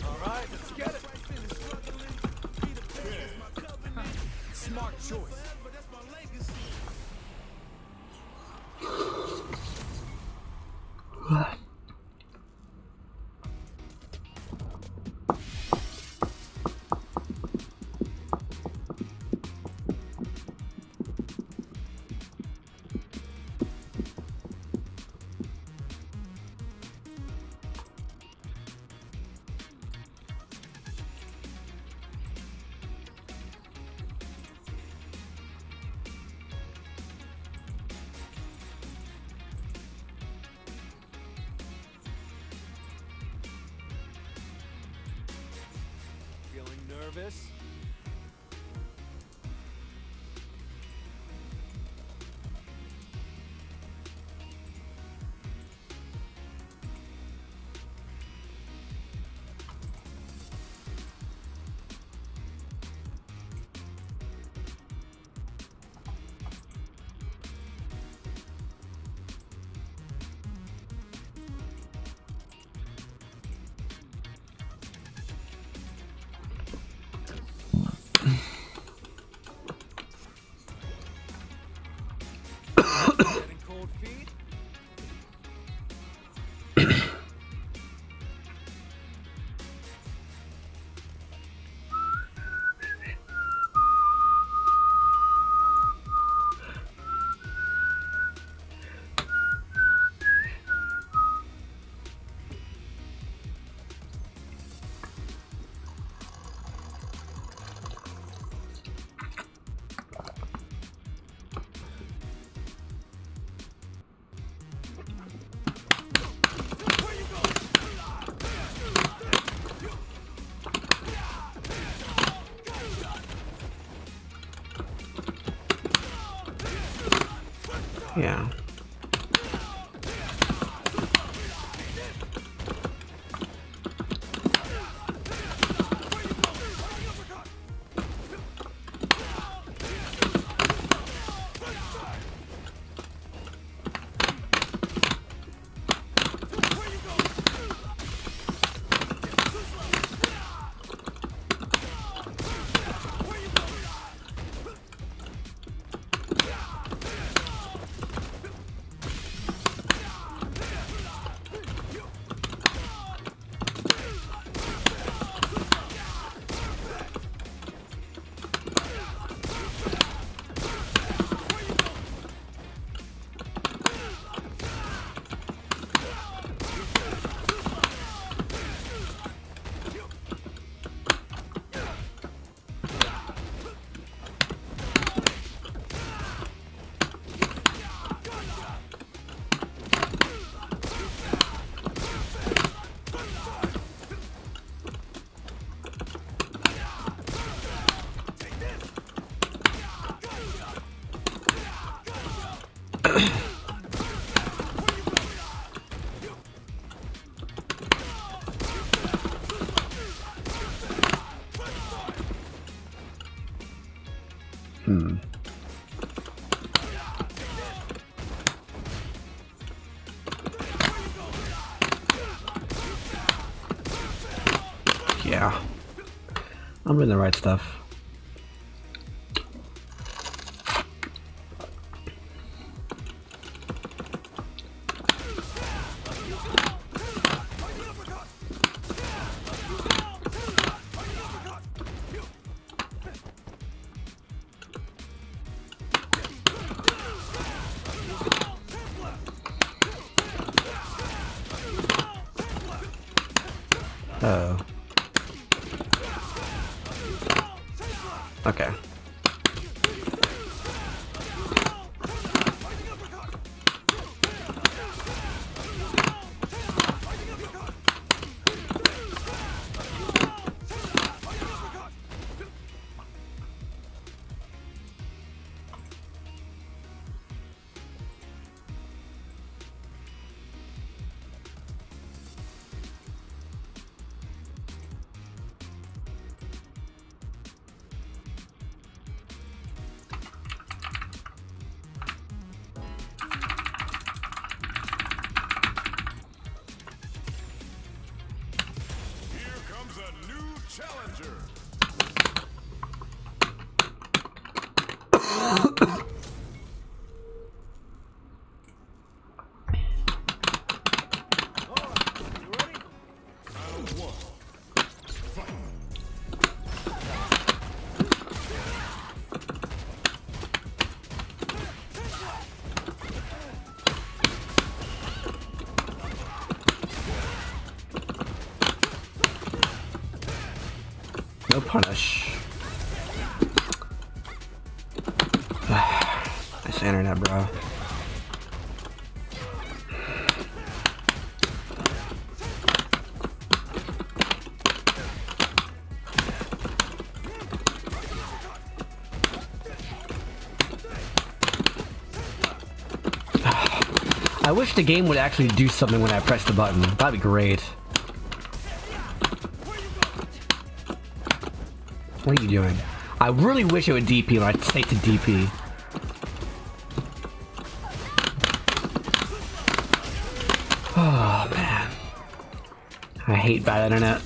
Alright, let's get it. Smart choice. Feeling nervous? Getting cold feet? Yeah. Yeah. I'm doing the right stuff. Oh. Okay. punish. Nice internet, bro. I wish the game would actually do something when I press the button. That'd be great. What are you doing? I really wish it would DP when I say to DP. Oh man. I hate bad internet.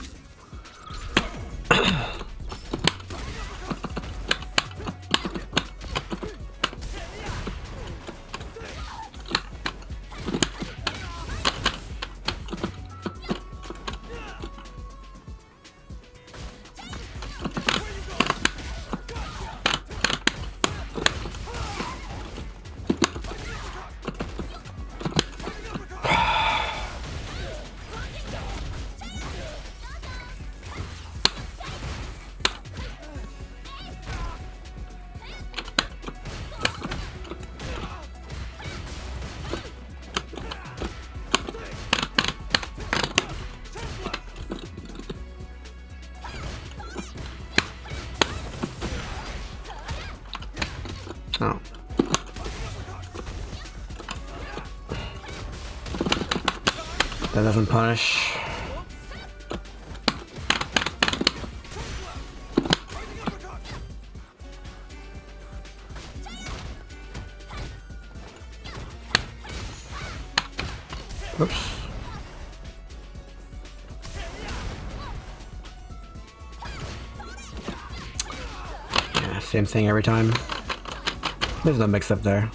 Oh. That doesn't punish. Oops. Yeah, same thing every time. There's no mix up there.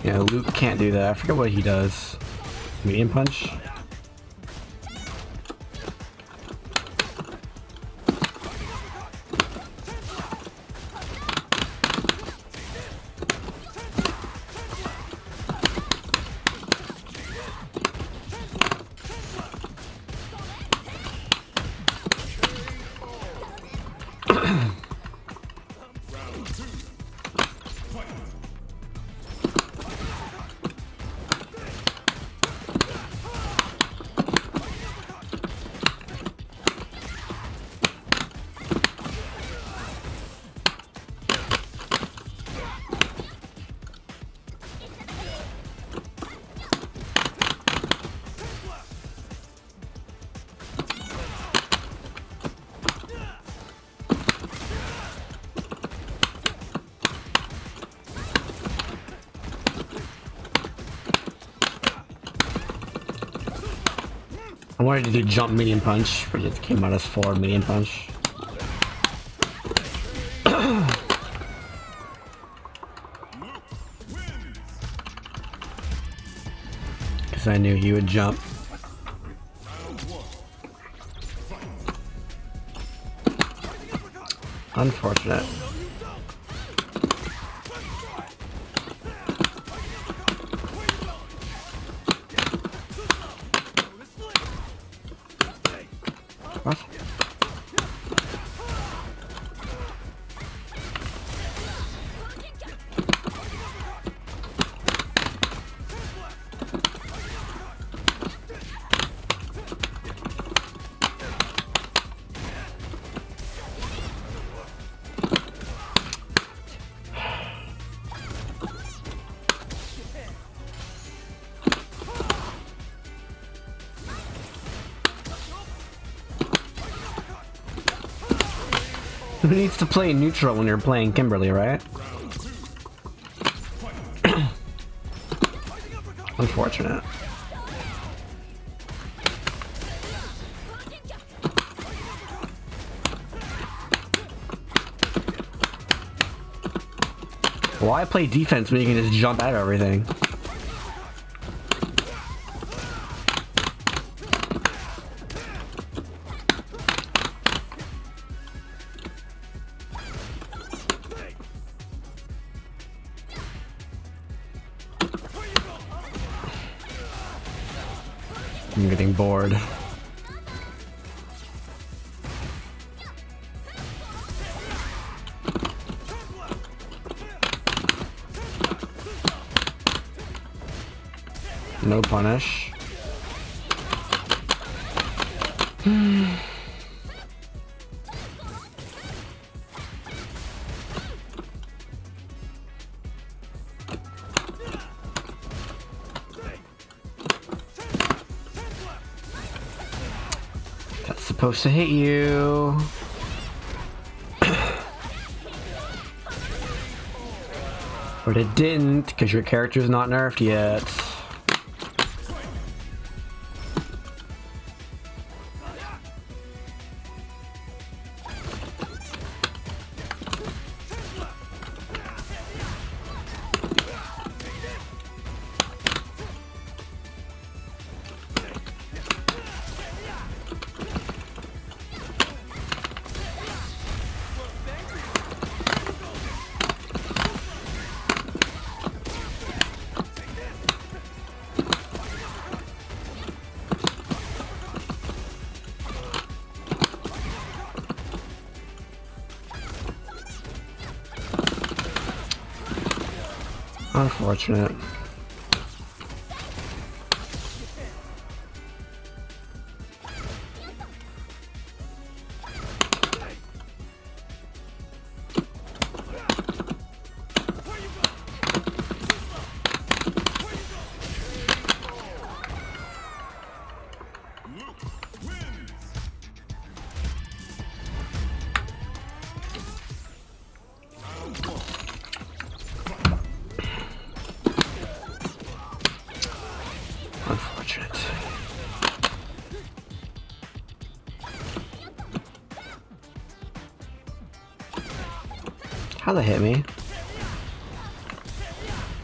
Yeah, Luke can't do that. I forget what he does. Medium punch? I wanted to do jump medium punch, but it came out as forward medium punch. Because I knew he would jump. Unfortunate. What? Who needs to play neutral when you're playing Kimberly, right? Unfortunate. Why play defense when you can just jump out of everything? I'm getting bored. No punish. That's supposed to hit you. But it didn't, because your character's not nerfed yet. Unfortunate. Unfortunate. How'd that hit me?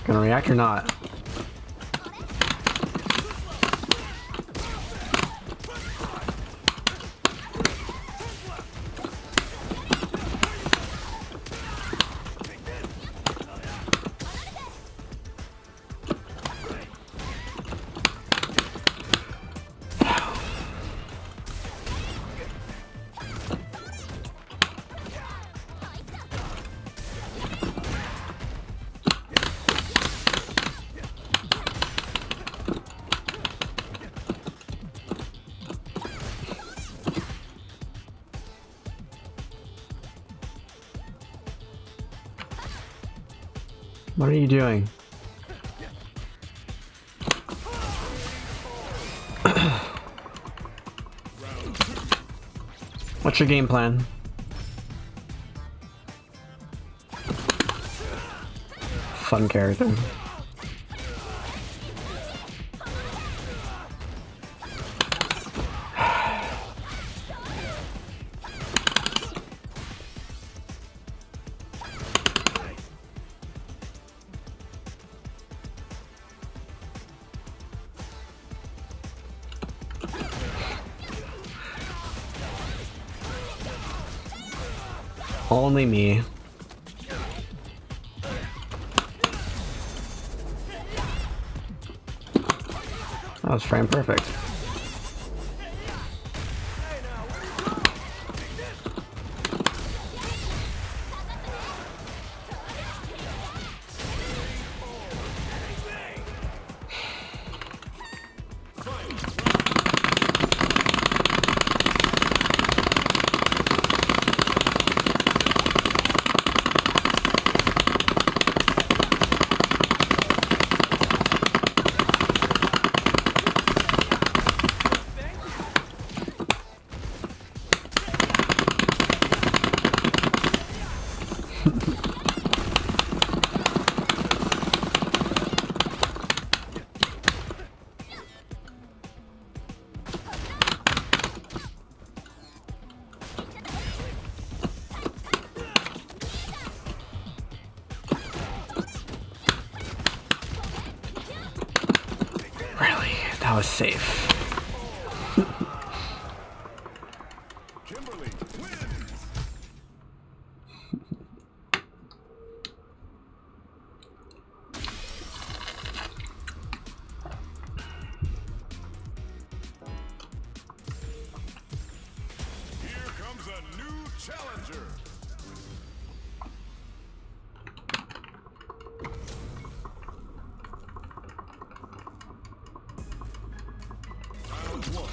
Gonna react or not? What are you doing? What's your game plan? Fun character. Only me. That was frame perfect. was safe. Kimberly wins. Here comes a new challenger. Round one.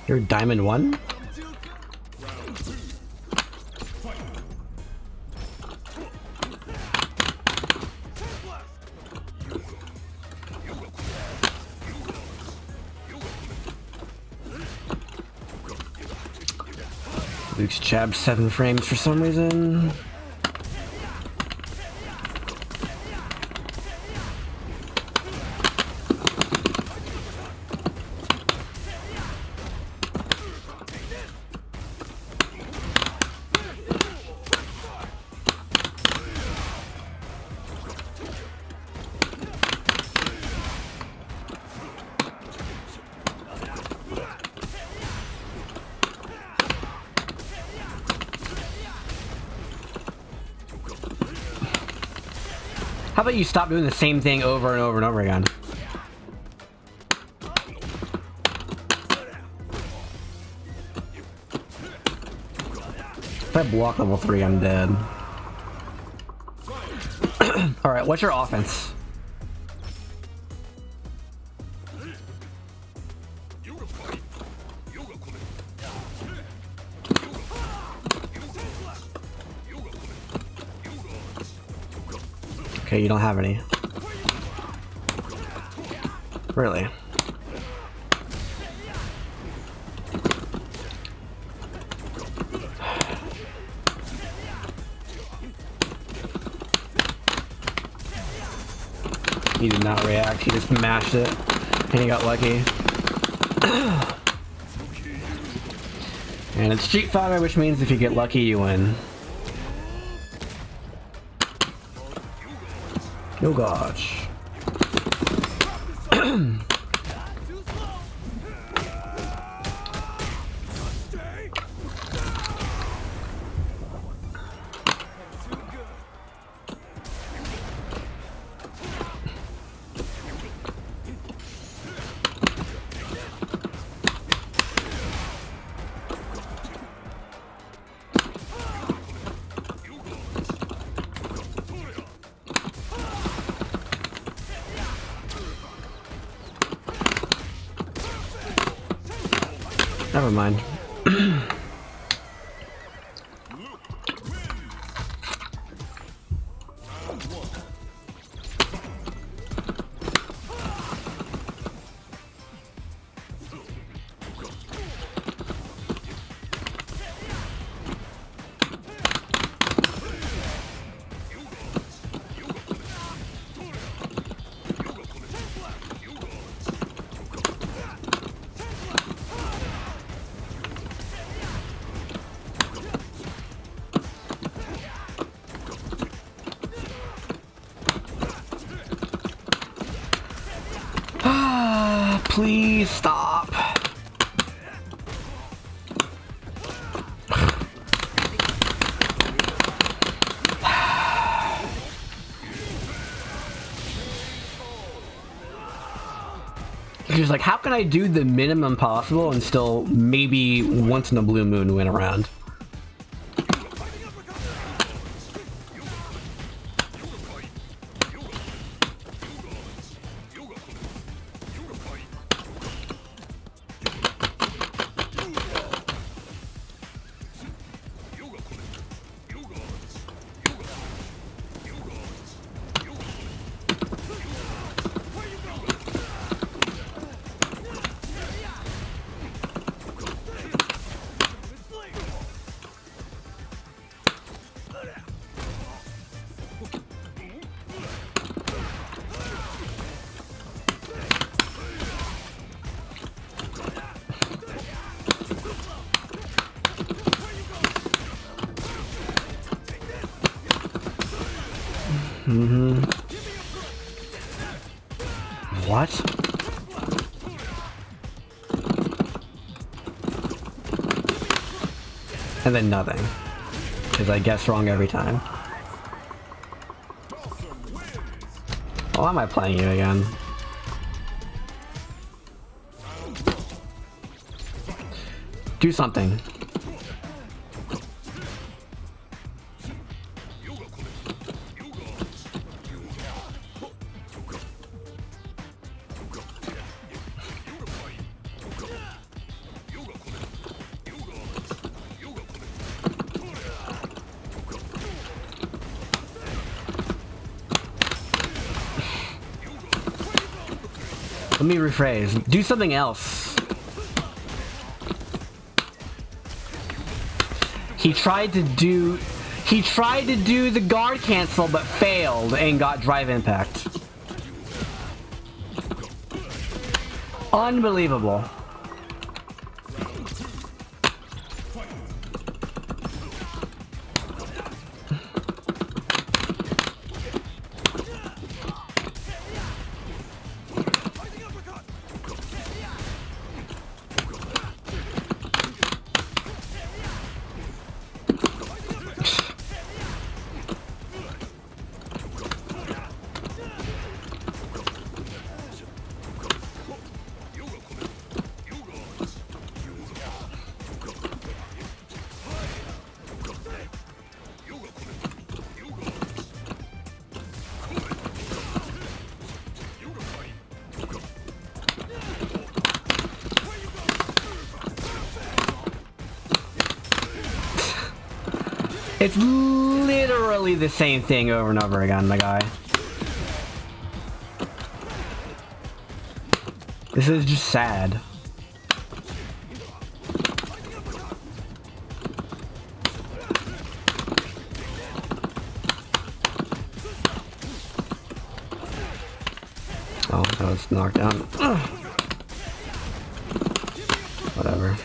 You're Diamond 1? Round two. Fight. Luke's jabbed 7 frames for some reason. How about you stop doing the same thing over and over and over again? If I block level 3, I'm dead. Alright, what's your offense? Okay, you don't have any. Really? He did not react, he just mashed it, and he got lucky. And it's Street Fighter, which means if you get lucky, you win. Oh gosh. Never mind. Please stop. She's like, how can I do the minimum possible and still maybe once in a blue moon win around? What? And then nothing. Because I guess wrong every time. Why am I playing you again? Do something. Let me rephrase. Do something else. He tried to do the guard cancel but failed and got drive impact. Unbelievable. It's literally the same thing over and over again, my guy. This is just sad. Oh, that was knocked down. Whatever.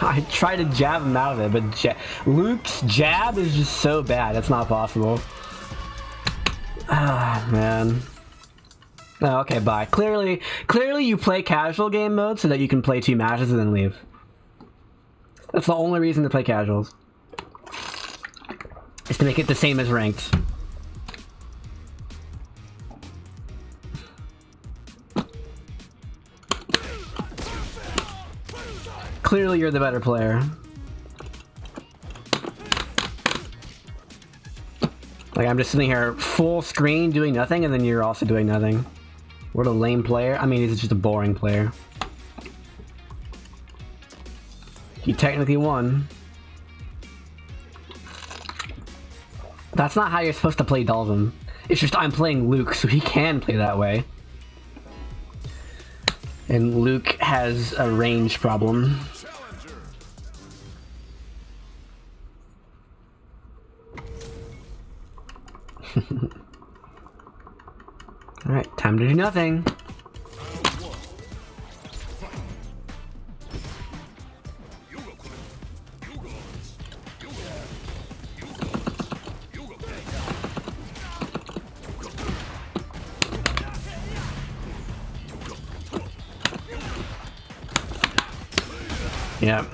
I tried to jab him out of it, but Luke's jab is just so bad. It's not possible. Ah, man. Oh, okay, bye. Clearly you play casual game mode so that you can play 2 matches and then leave. That's the only reason to play casuals. Is to make it the same as ranked. Clearly you're the better player. Like, I'm just sitting here full screen doing nothing, and then you're also doing nothing. What a lame player. I mean, he's just a boring player. He technically won. That's not how you're supposed to play Dalvin. It's just I'm playing Luke, so he can play that way. And Luke has a range problem. Alright, time to do nothing. Yep.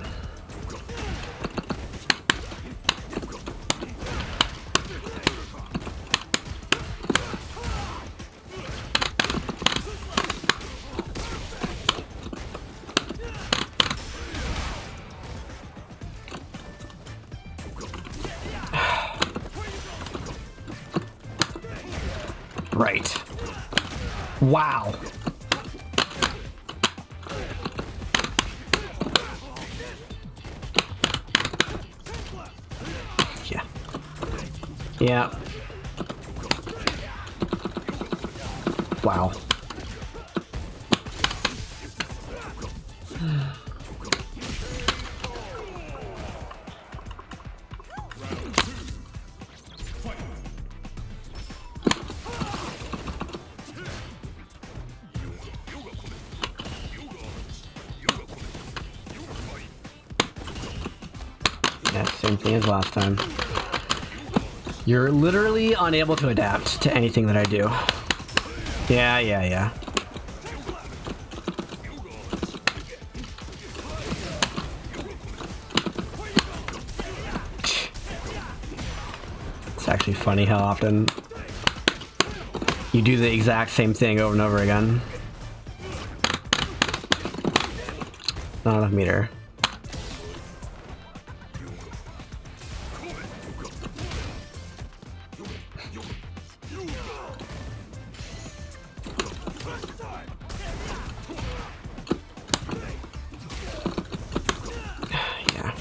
Right. Wow. Yeah. Yeah. Wow. Same thing as last time. You're literally unable to adapt to anything that I do. Yeah. It's actually funny how often you do the exact same thing over and over again. Not enough meter. Yeah.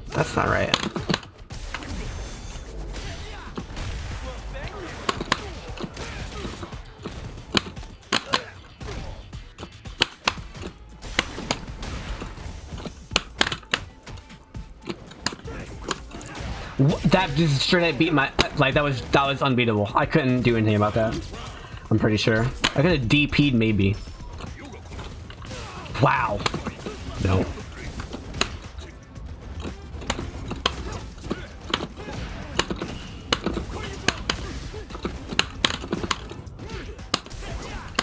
That's not right. That just straight up beat my, like, that was unbeatable. I couldn't do anything about that. I'm pretty sure. I could have DP'd maybe. Wow. No.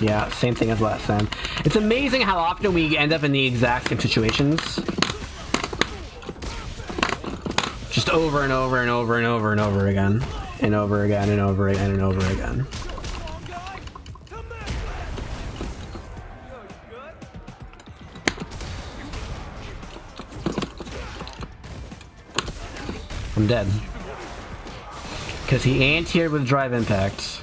Yeah, same thing as last time. It's amazing how often we end up in the exact same situations. Just over and over and over and over and over again. And over again and over again and over again. I'm dead. Because he anti-aired with drive impact.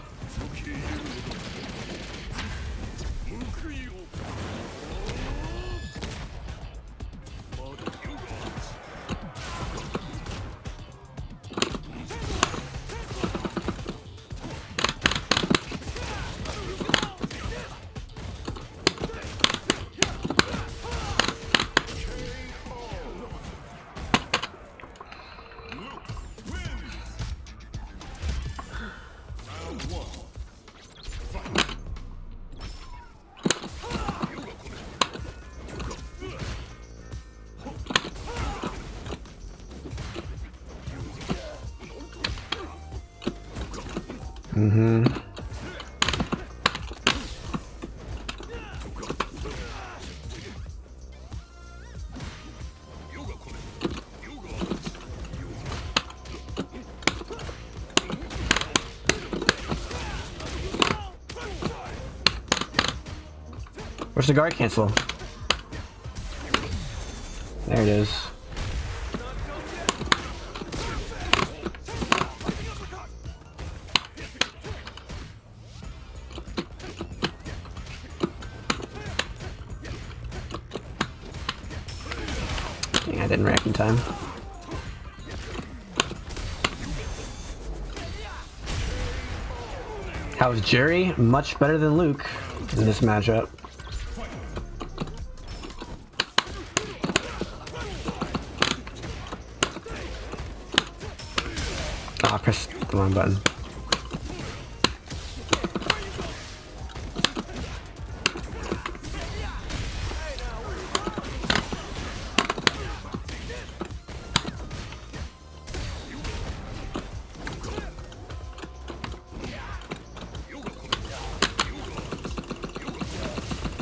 Where's the guard cancel? There it is. I didn't react in time. How's Jerry? Much better than Luke in this matchup. Ah, I pressed the wrong button.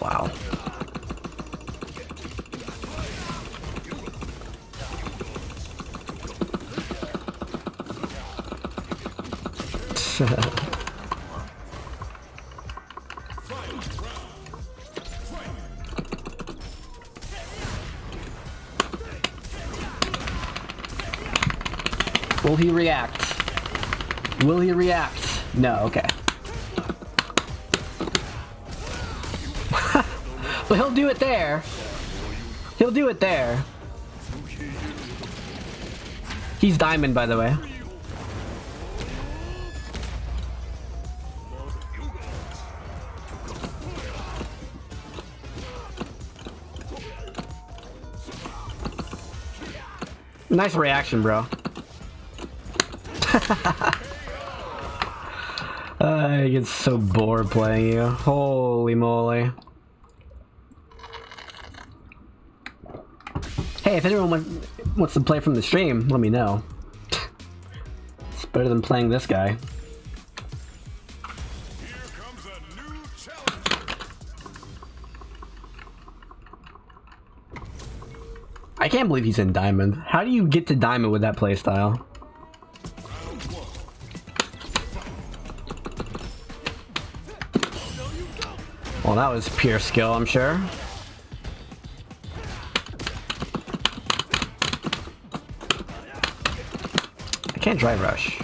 Wow. Will he react? Will he react? No, okay. But he'll do it there. He'll do it there. He's diamond, by the way. Nice reaction, bro. I get so bored playing you. Holy moly. Hey, if anyone wants to play from the stream, let me know. It's better than playing this guy. Here comes a new challenger. I can't believe he's in Diamond. How do you get to Diamond with that playstyle? Round one. Well, that was pure skill, I'm sure. I can't drive rush.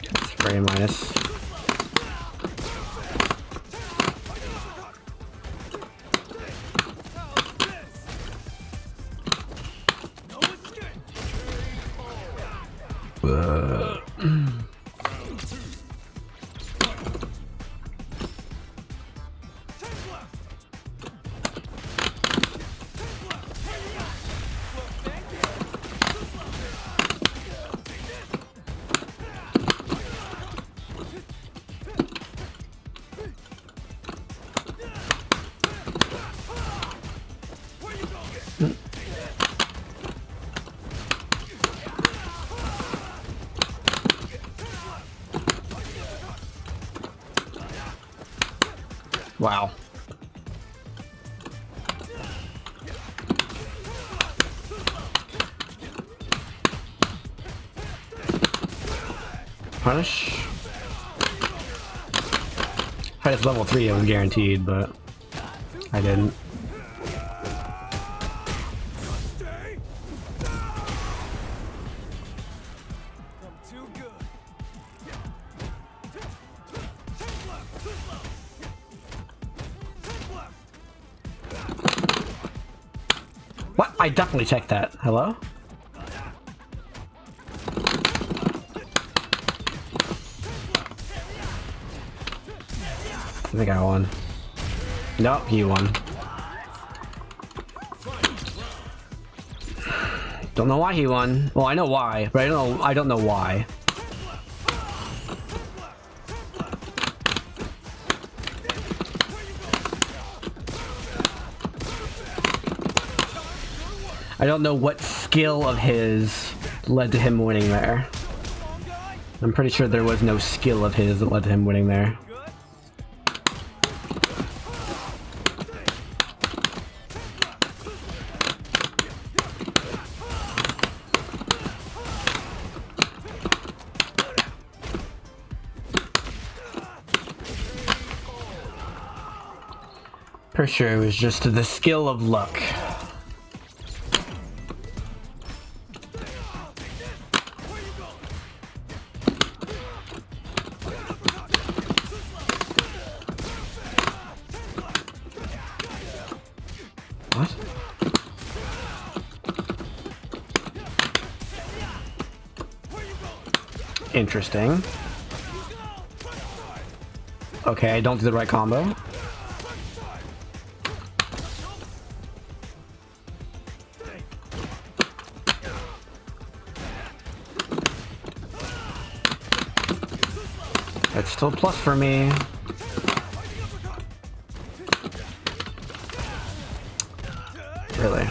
It's frame minus. Wow. Punish. If I was level 3, I was guaranteed, but I didn't. I'm too good. What? I definitely checked that. Hello? I think I won. Nope, he won. Don't know why he won. Well, I know why, but I don't know why. I don't know what skill of his led to him winning there. I'm pretty sure there was no skill of his that led to him winning there. Pretty sure it was just the skill of luck. What? Interesting. Okay, I don't do the right combo. That's still a plus for me. Really?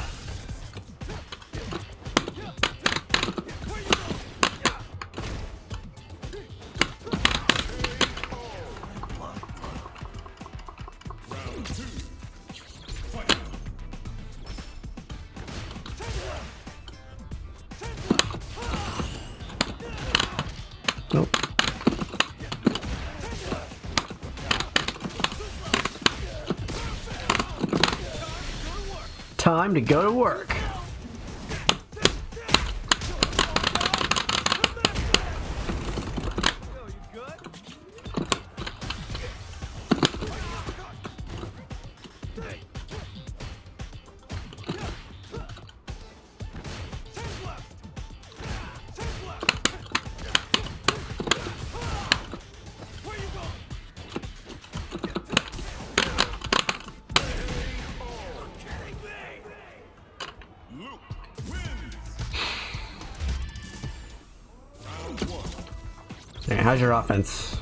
Nope. Time to go to work. Alright, how's your offense?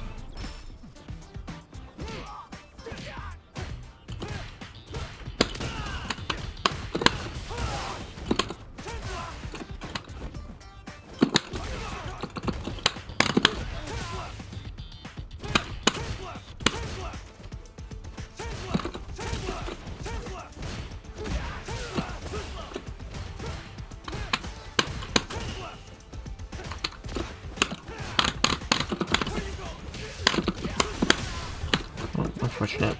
Oh, unfortunate.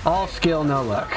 All skill, no luck.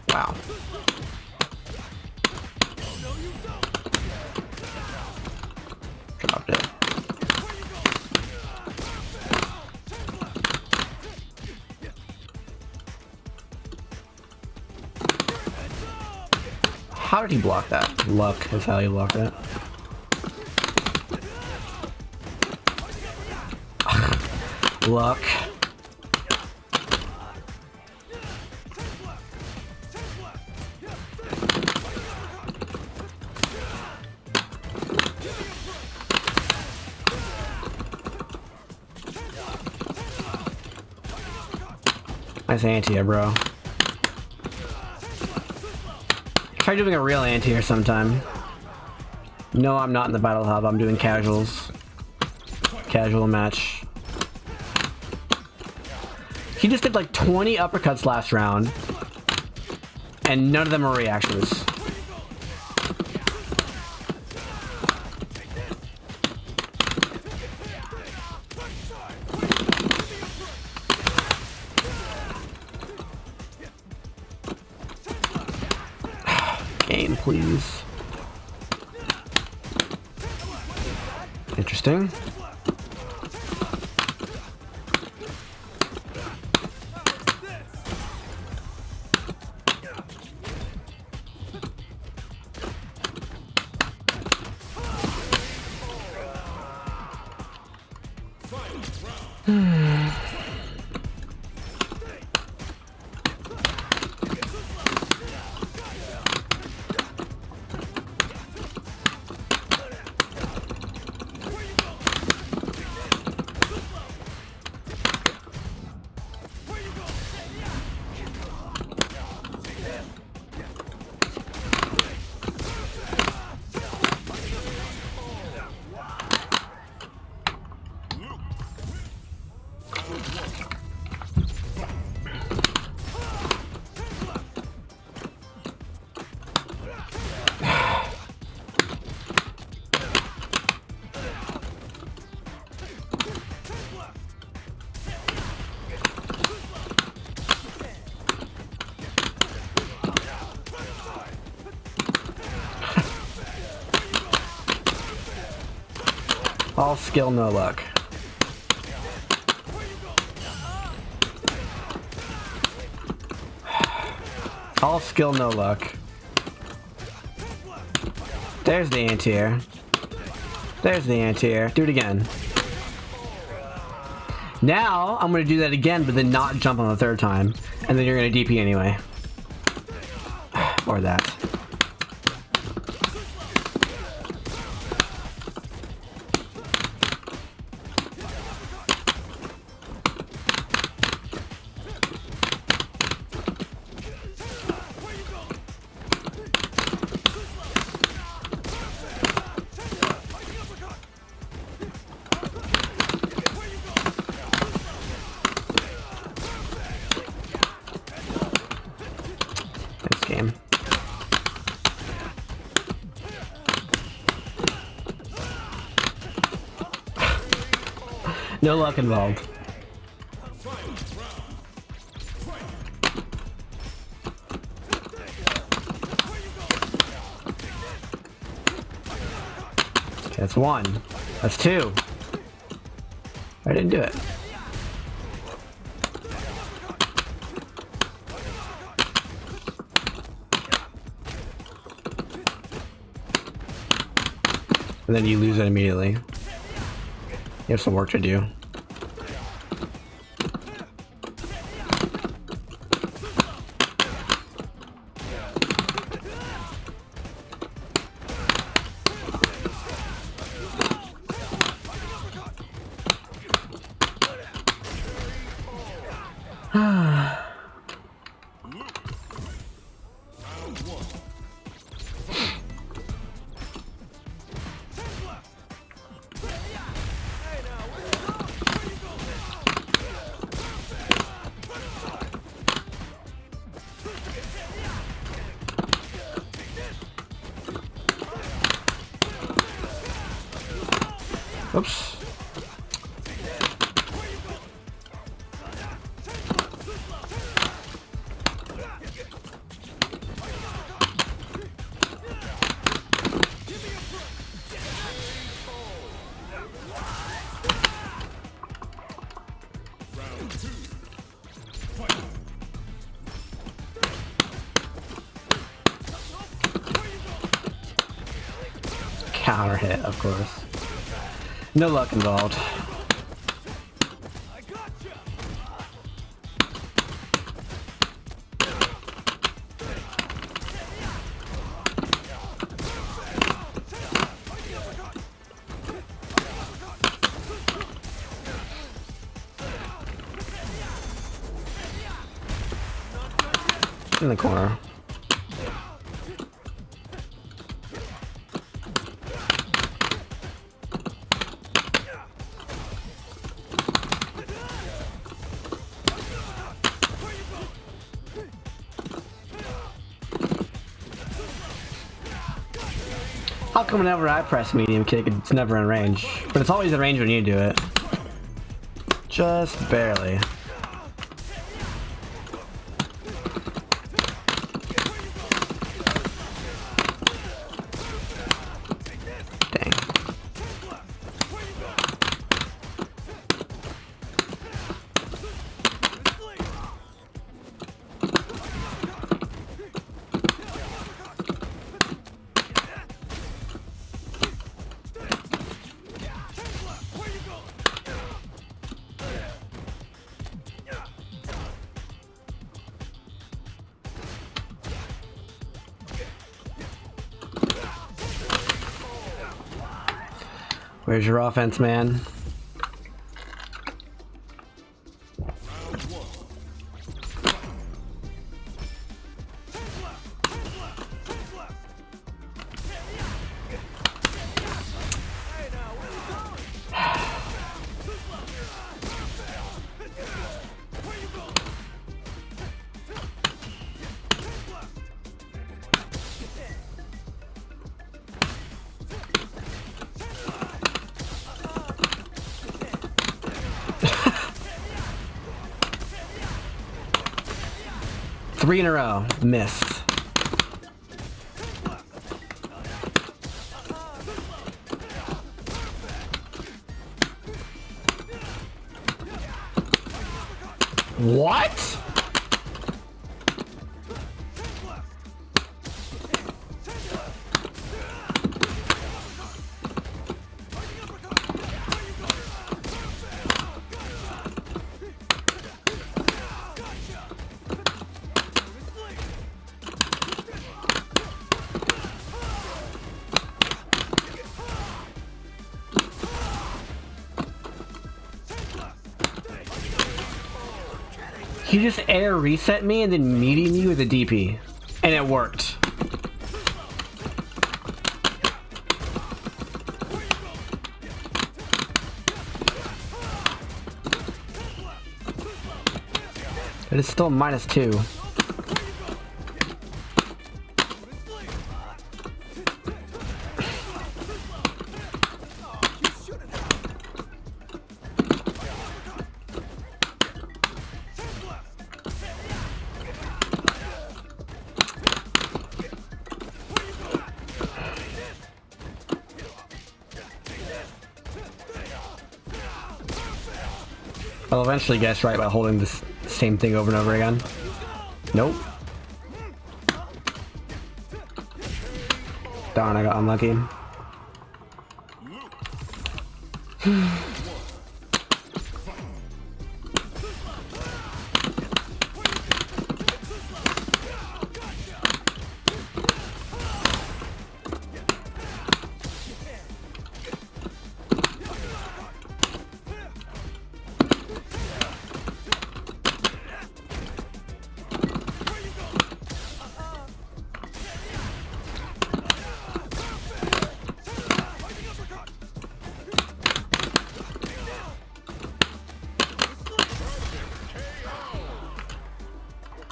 Wow. Dropped it. How did he block that? Luck is how he blocked it. Luck. Nice anti-air, bro. Try doing a real anti-air sometime. No, I'm not in the battle hub. I'm doing casuals. Casual match. He just did like 20 uppercuts last round, and none of them are reactions. Game, please. Interesting. All skill, no luck. All skill, no luck. There's the anti-air. There's the anti-air. Do it again. Now, I'm going to do that again, but then not jump on the third time. And then you're going to DP anyway. Or that. This game. No luck involved. Okay, that's one. That's two. I didn't do it. And then you lose it immediately. You have some work to do. Oops. Counter hit, of course. No luck involved. In the corner. How come whenever I press medium kick, it's never in range? But it's always in range when you do it. Just barely. Dang. Where's your offense, man? Three in a row. Missed. What? He just air reset me and then meeting me with a DP. And it worked. It is still -2. I'll eventually guess right by holding this same thing over and over again. Nope. Darn, I got unlucky.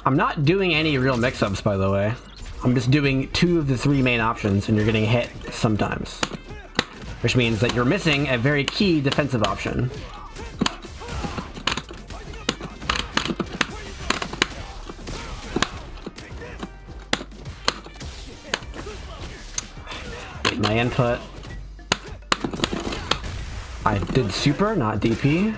I'm not doing any real mix-ups, by the way. I'm just doing 2 of the 3 main options, and you're getting hit sometimes. Which means that you're missing a very key defensive option. Get my input. I did super, not DP.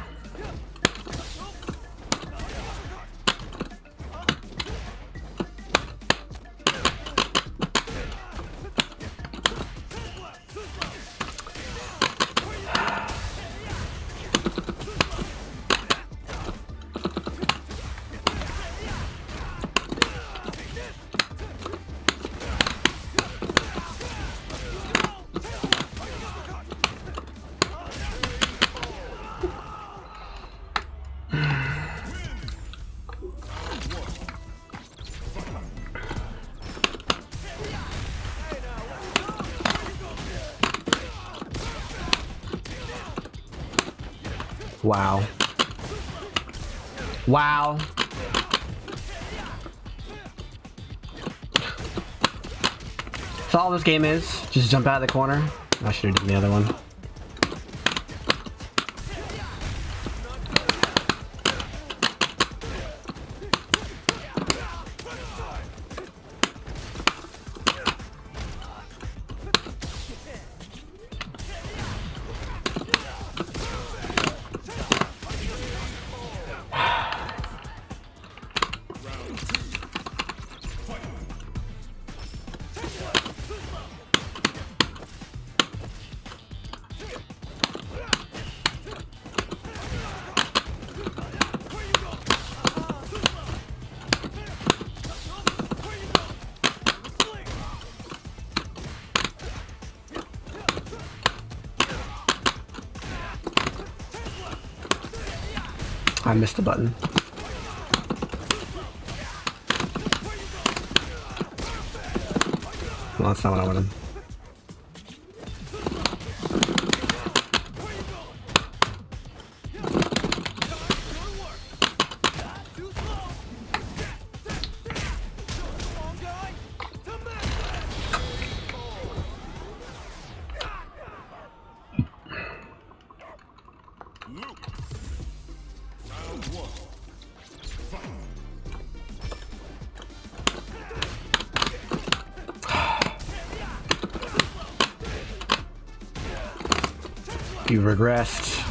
Wow. Wow. That's all this game is. Just jump out of the corner. I should have done the other one. I missed the button. Well, that's not what I wanted. You regressed.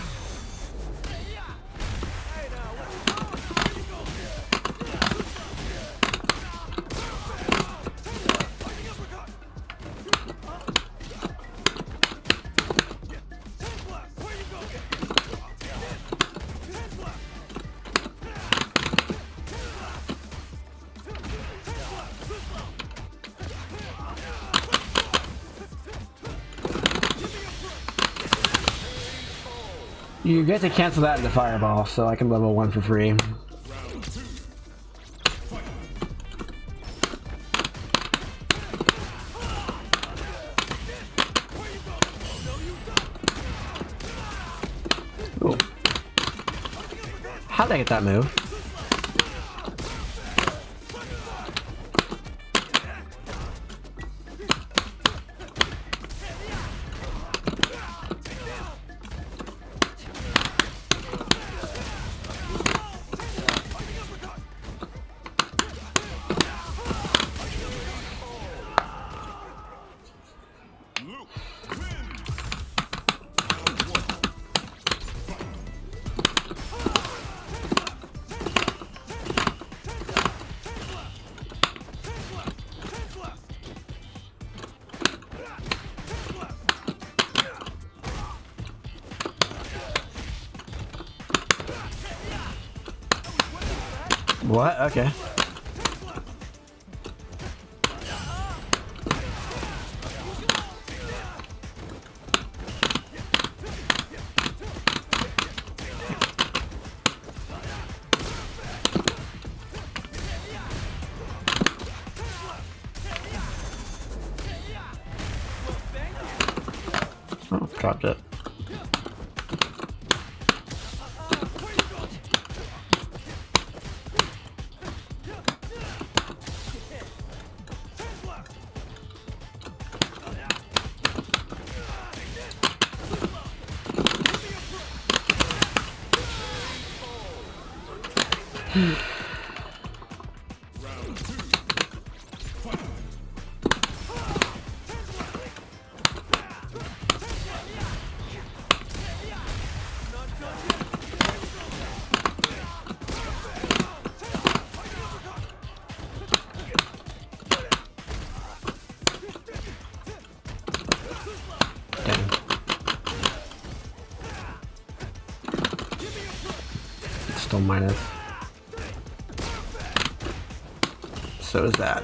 You get to cancel that into Fireball, so I can level 1 for free. Ooh. How did I get that move? What? Okay. Oh, dropped it. Dang. Still minus. So is that.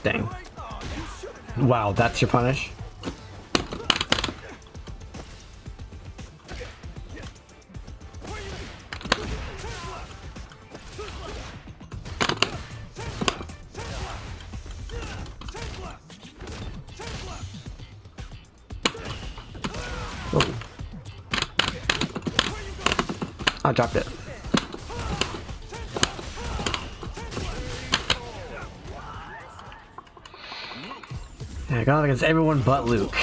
Dang. Wow, that's your punish? Oh. I dropped it. Yeah, I got against everyone but Luke.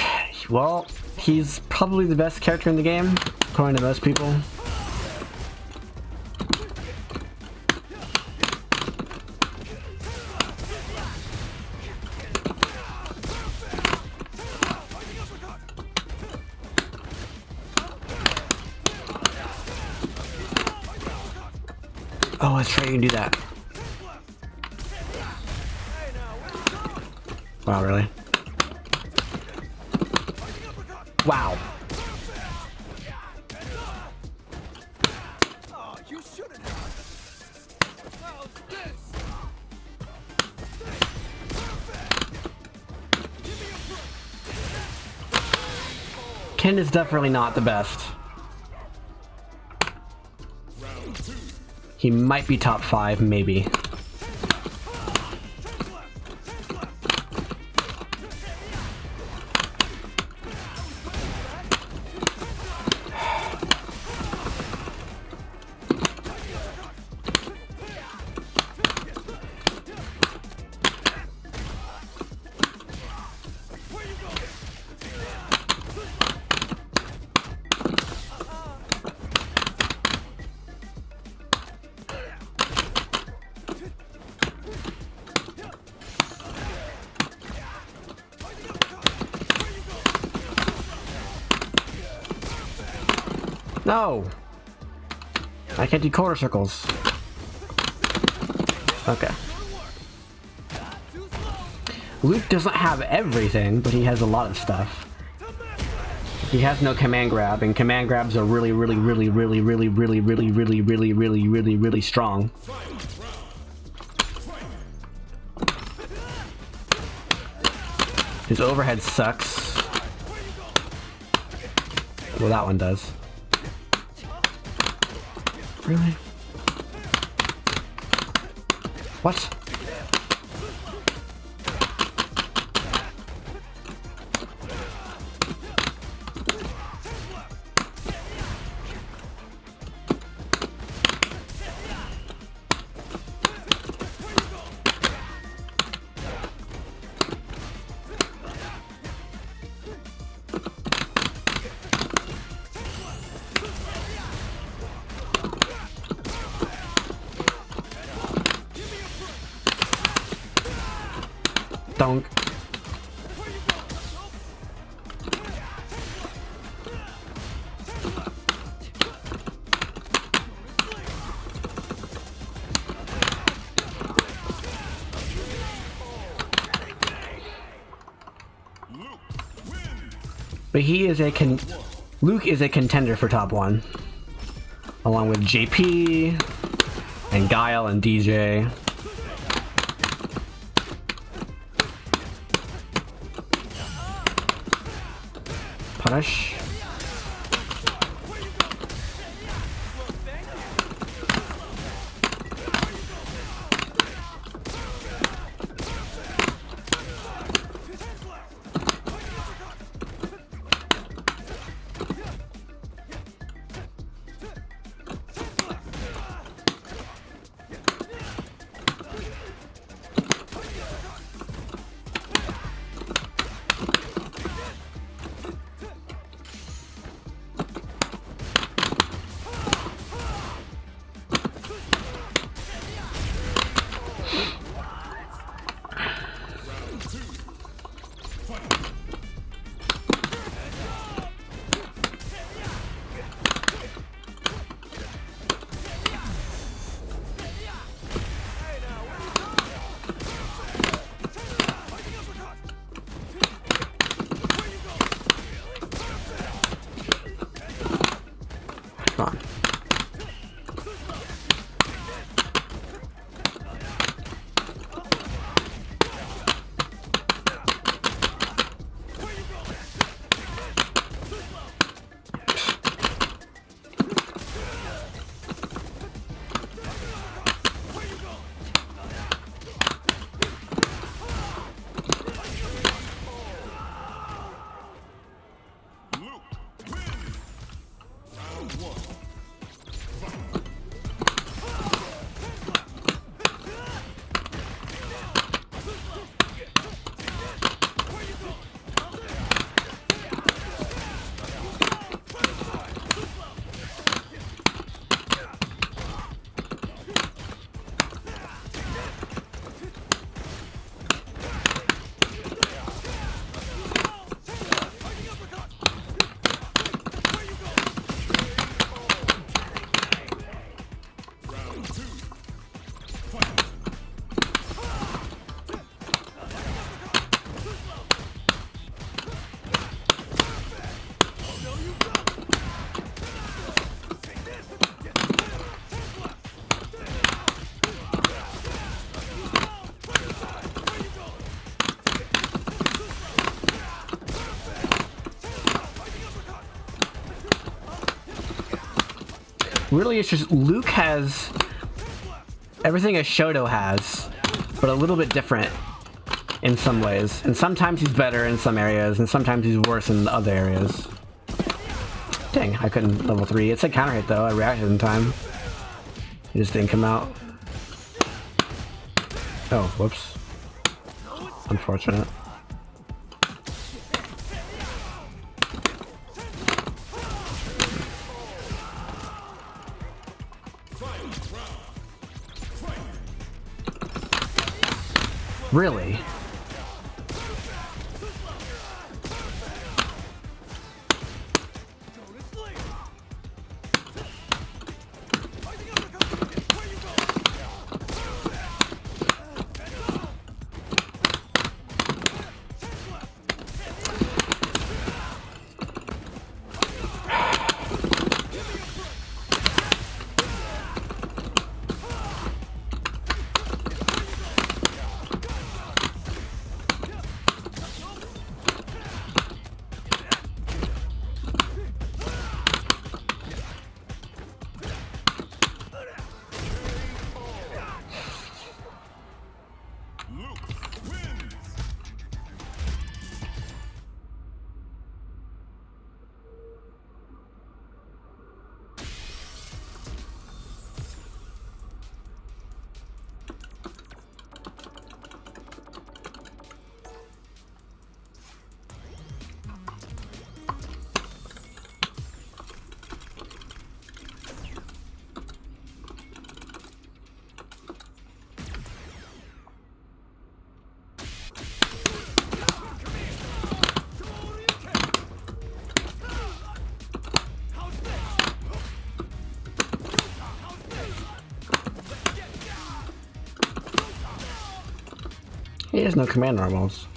Well, he's probably the best character in the game, according to most people. Oh, that's right, you can do that. Wow, really? Wow. Oh, you shouldn't have. How's this? Ken is definitely not the best. He might be top 5, maybe. No! I can't do quarter circles. Okay. Luke doesn't have everything, but he has a lot of stuff. He has no command grab, and command grabs are really strong. His overhead sucks. Well, that one does. Really? What? Donk. But he is Luke is a contender for top 1, along with JP and Guile and DJ. Punish. Come on. Really, it's just Luke has everything a Shoto has, but a little bit different in some ways. And sometimes he's better in some areas, and sometimes he's worse in other areas. Dang, I couldn't level 3. It said counter hit though, I reacted in time. It just didn't come out. Oh, whoops. Unfortunate. Really? He has no command normals.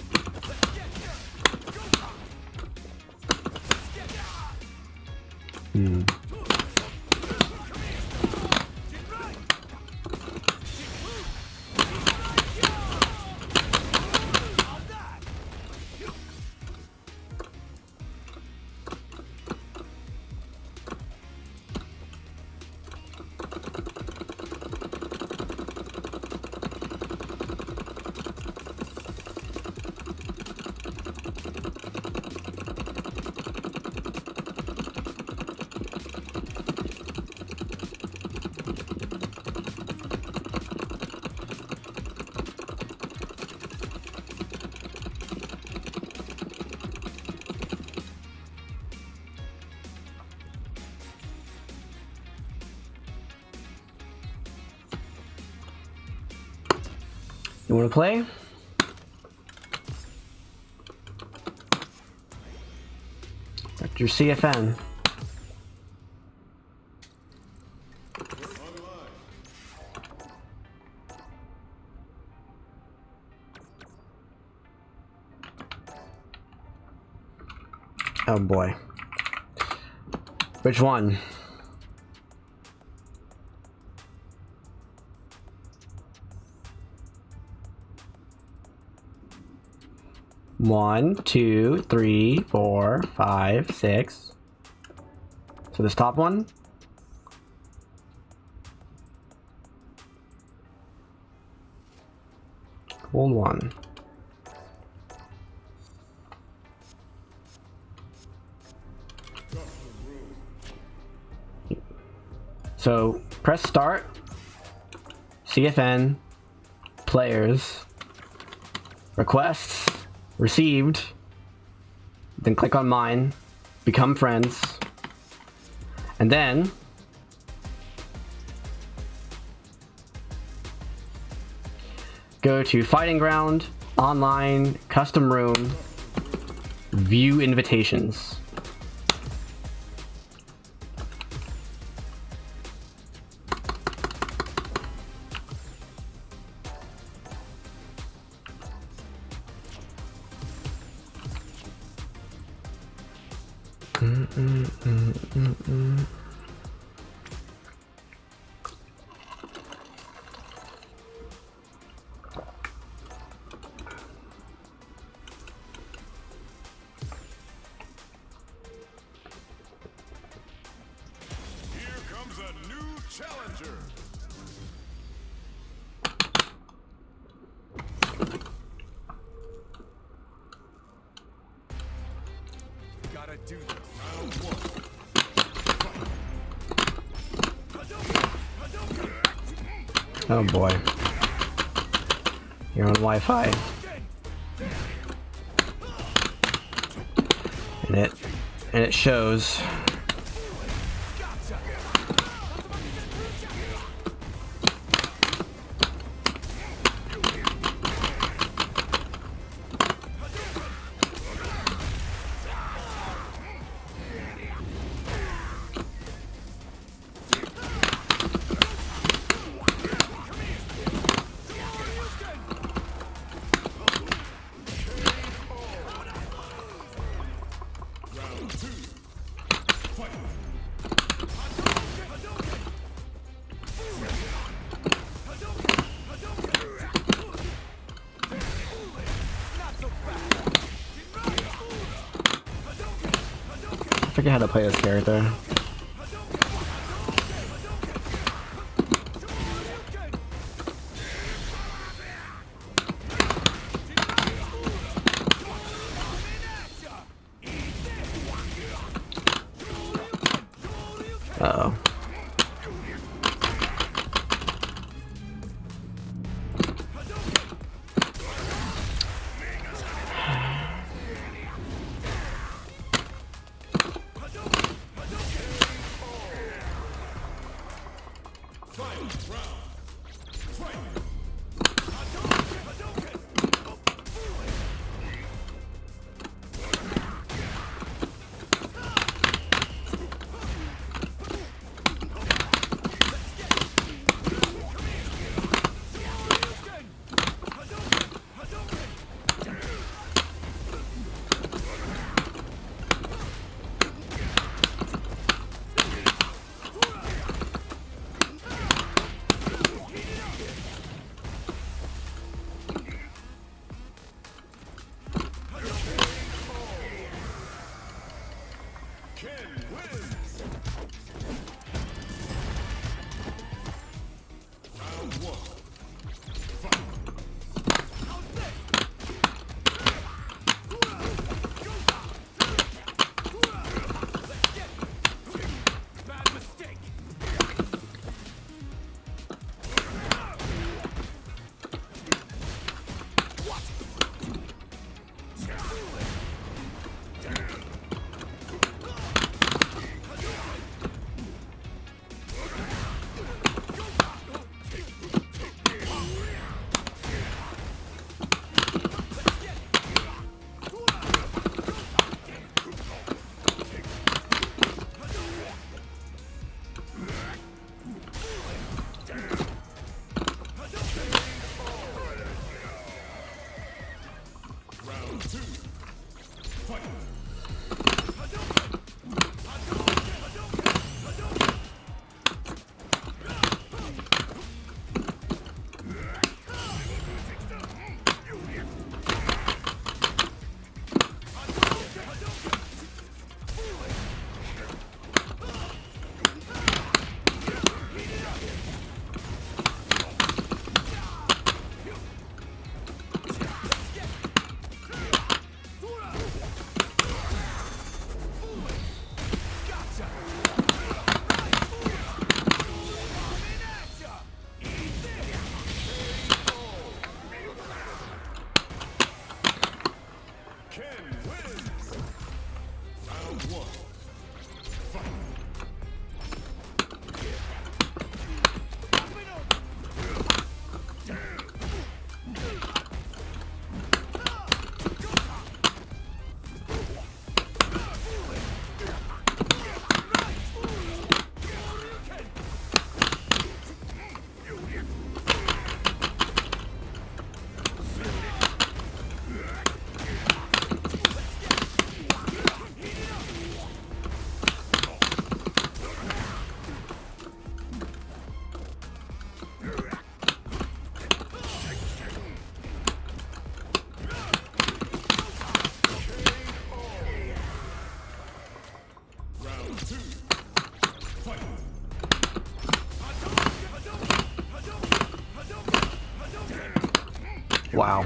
You want to play? That's your CFN. Oh boy. Which one? One, two, three, 4, 5, 6. So this top one? Hold one. So press start, CFN, players, requests, received, then click on mine, become friends, and then go to Fighting Ground, Online, Custom Room, View Invitations. Here comes a challenger. Gotta do this. Round one. Oh boy. You're on Wi-Fi. And it shows. I forget how to play this character. Uh-oh. Wow.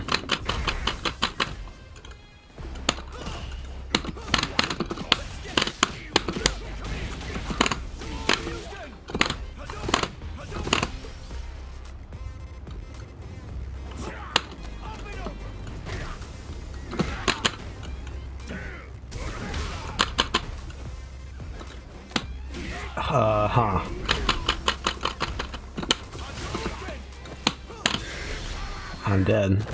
Huh. I'm dead.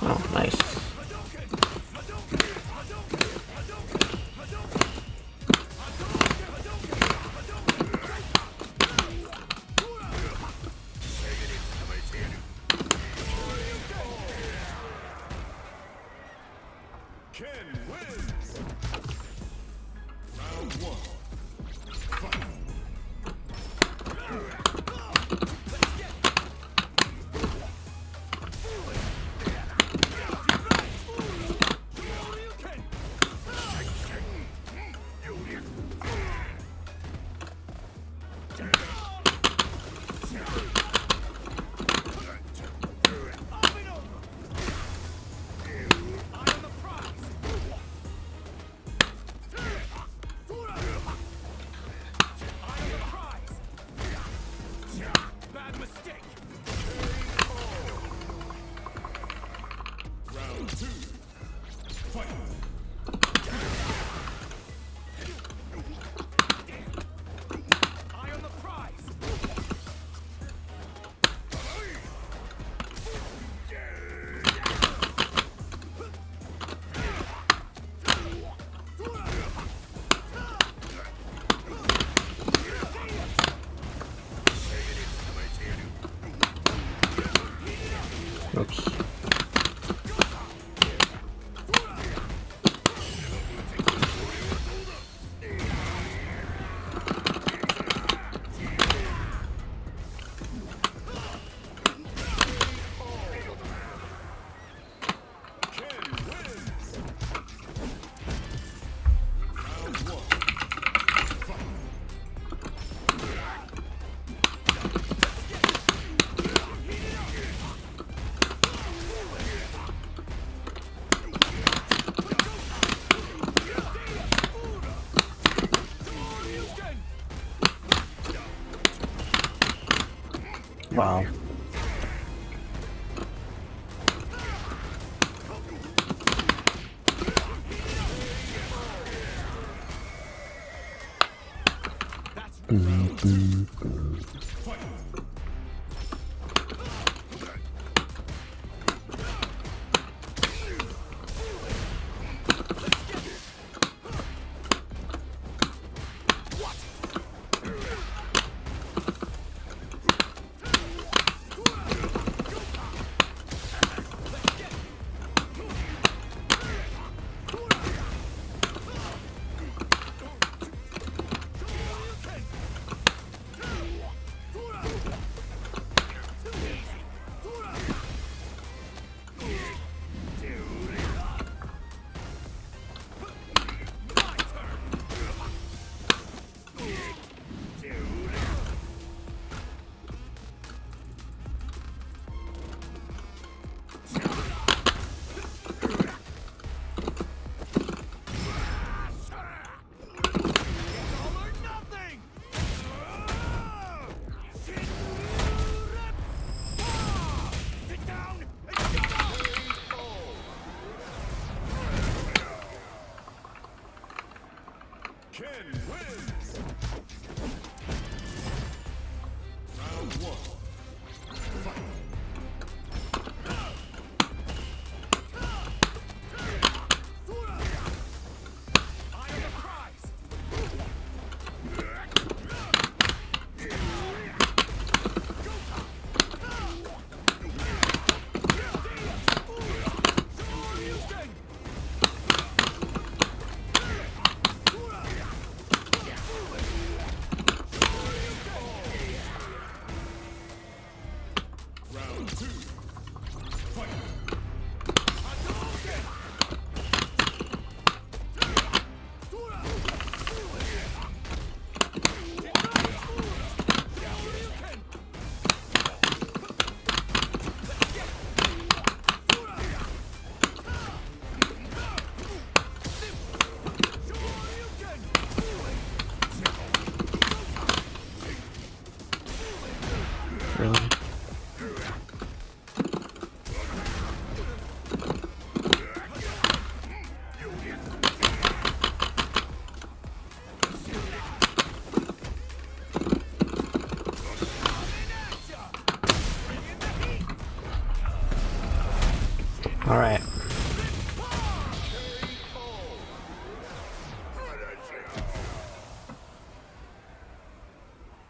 Oh, nice. Ken wins. Round one. Fight. Bad mistake. Round two. Fight. Eye on the prize. Oops. Ken wins. Round one. Fight. Wow. That's round two. Fight.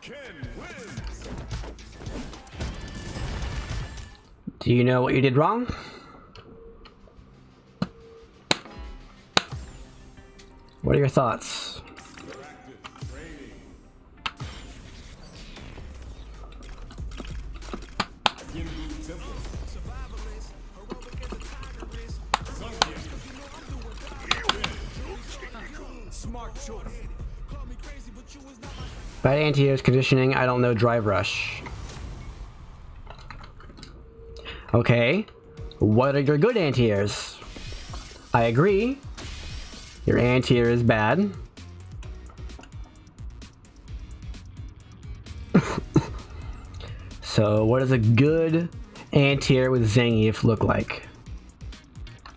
Ken wins. Do you know what you did wrong? What are your thoughts? Practice training. Ginbu Temple. Survivalist, heroic as a tiger is. Zangief. Smart choice. Call me crazy, but you was not my Bad anti-air's conditioning, I don't know drive rush. Okay, what are your good anti-airs? I agree. Your anti-air is bad. So what does a good anti-air with Zangief look like?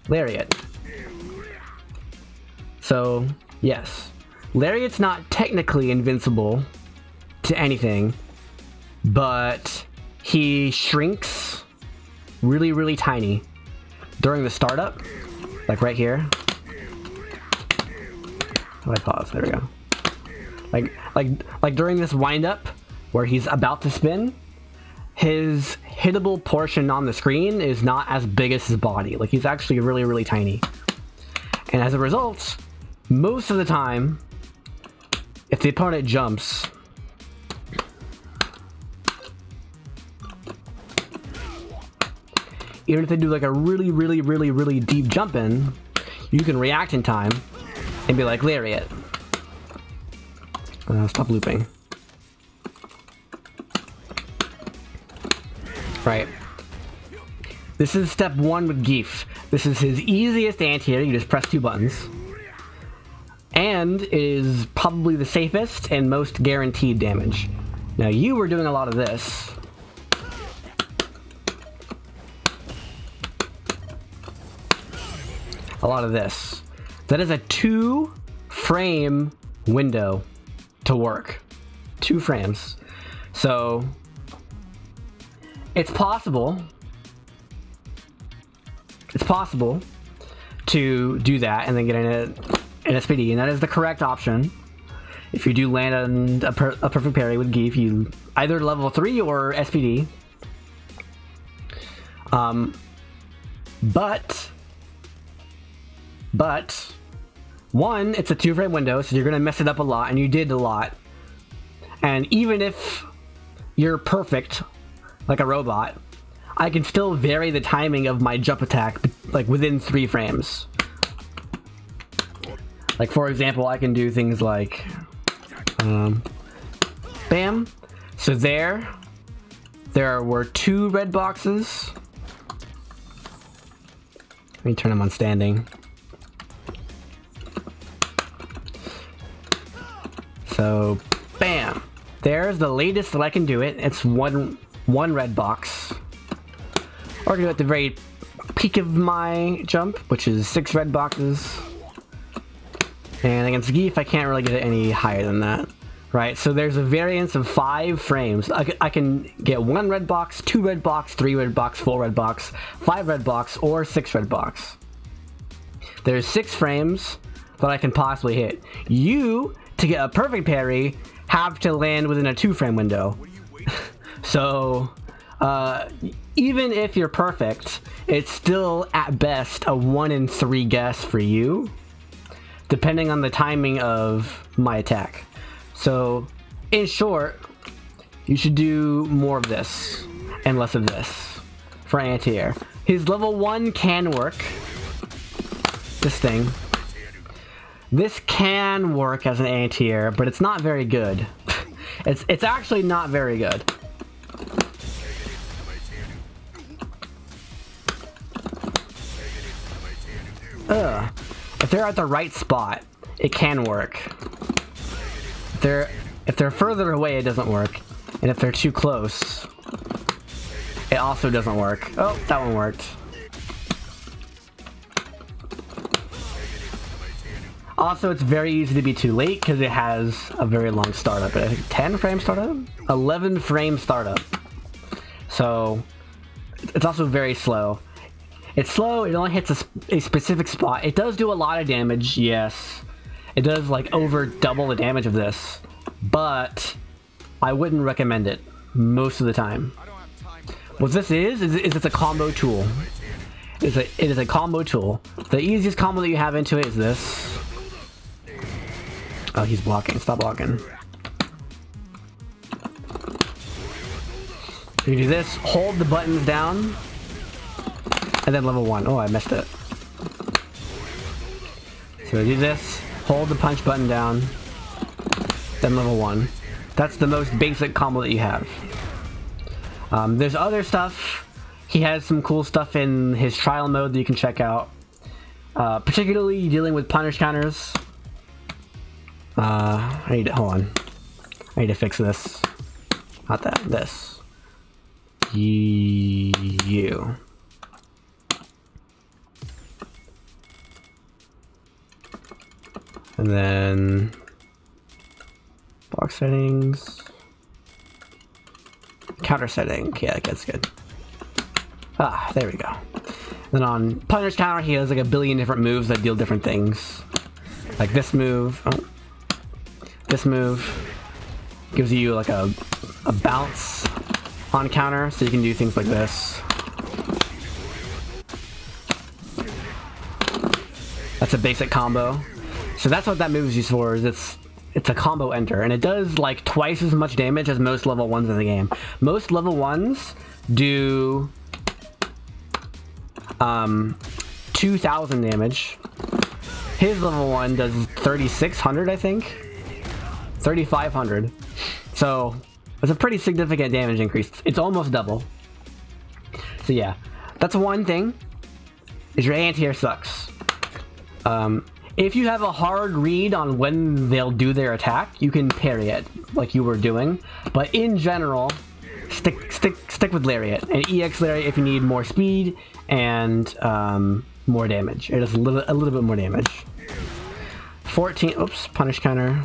Lariat. So, yes. Lariat's not technically invincible to anything, but he shrinks really, really tiny during the startup, like right here. How do I pause? There we go. Like during this windup where he's about to spin, his hittable portion on the screen is not as big as his body. Like, he's actually really, really tiny. And as a result, most of the time, if the opponent jumps, even if they do like a really, really, really, really deep jump in, you can react in time and be like, Lariat. Stop looping. Right. This is step 1 with Geef. This is his easiest anti-air. You just press 2 buttons. And it is probably the safest and most guaranteed damage. Now, you were doing a lot of this. A lot of this. That is a 2-frame window to work. 2 frames. So it's possible to do that and then get an SPD, and that is the correct option. If you do land on a perfect parry with Geef, you either level 3 or SPD. But one, it's a 2-frame window, so you're gonna mess it up a lot, and you did a lot. And even if you're perfect, like a robot, I can still vary the timing of my jump attack, like within 3 frames. Like, for example, I can do things like, bam. So there were 2 red boxes. Let me turn them on standing. So, bam. There's the latest that I can do it. It's one red box. Or I can do it at the very peak of my jump, which is 6 red boxes. And against Geef, I can't really get it any higher than that. Right, so there's a variance of 5 frames. I can get 1 red box, 2 red box, 3 red box, 4 red box, 5 red box, or 6 red box. There's 6 frames that I can possibly hit. You, to get a perfect parry, have to land within a 2-frame window. So, even if you're perfect, it's still at best a 1 in 3 guess for you, depending on the timing of my attack. So, in short, you should do more of this and less of this for anti-air. His level 1 can work. This thing. This can work as an anti-air, but it's not very good. It's actually not very good. If they're at the right spot, it can work. If they're further away, it doesn't work. And if they're too close, it also doesn't work. Oh, that one worked. Also, it's very easy to be too late because it has a very long startup. I think 10 frame startup? 11 frame startup. So, it's also very slow. It's slow, it only hits a specific spot. It does do a lot of damage, yes. It does like over double the damage of this. But I wouldn't recommend it most of the time. I don't have time to play. What this is it's a combo tool. It is a combo tool. The easiest combo that you have into it is this. Oh, he's blocking. Stop blocking. You do this, hold the buttons down, and then level 1. Oh, I missed it. So do this, hold the punch button down, then level 1. That's the most basic combo that you have. There's other stuff. He has some cool stuff in his trial mode that you can check out. Particularly dealing with punish counters. Hold on. I need to fix this. Not that, this. You. And then box settings. Counter setting. Yeah, that's good. Ah, there we go. Then on punish counter, he has like a billion different moves that deal different things. Like this move. Oh. This move gives you like a bounce on counter, so you can do things like this. That's a basic combo. So that's what that move is used for, is it's a combo enter, and it does like twice as much damage as most level 1s in the game. Most level 1s do 2,000 damage. His level 1 does 3,600, I think. 3,500. So it's a pretty significant damage increase. It's almost double. So yeah, that's one thing, is your anti-air sucks. If you have a hard read on when they'll do their attack, you can parry it like you were doing. But in general, stick with Lariat and EX Lariat if you need more speed and more damage. It does a little bit more damage. 14. Oops, punish counter.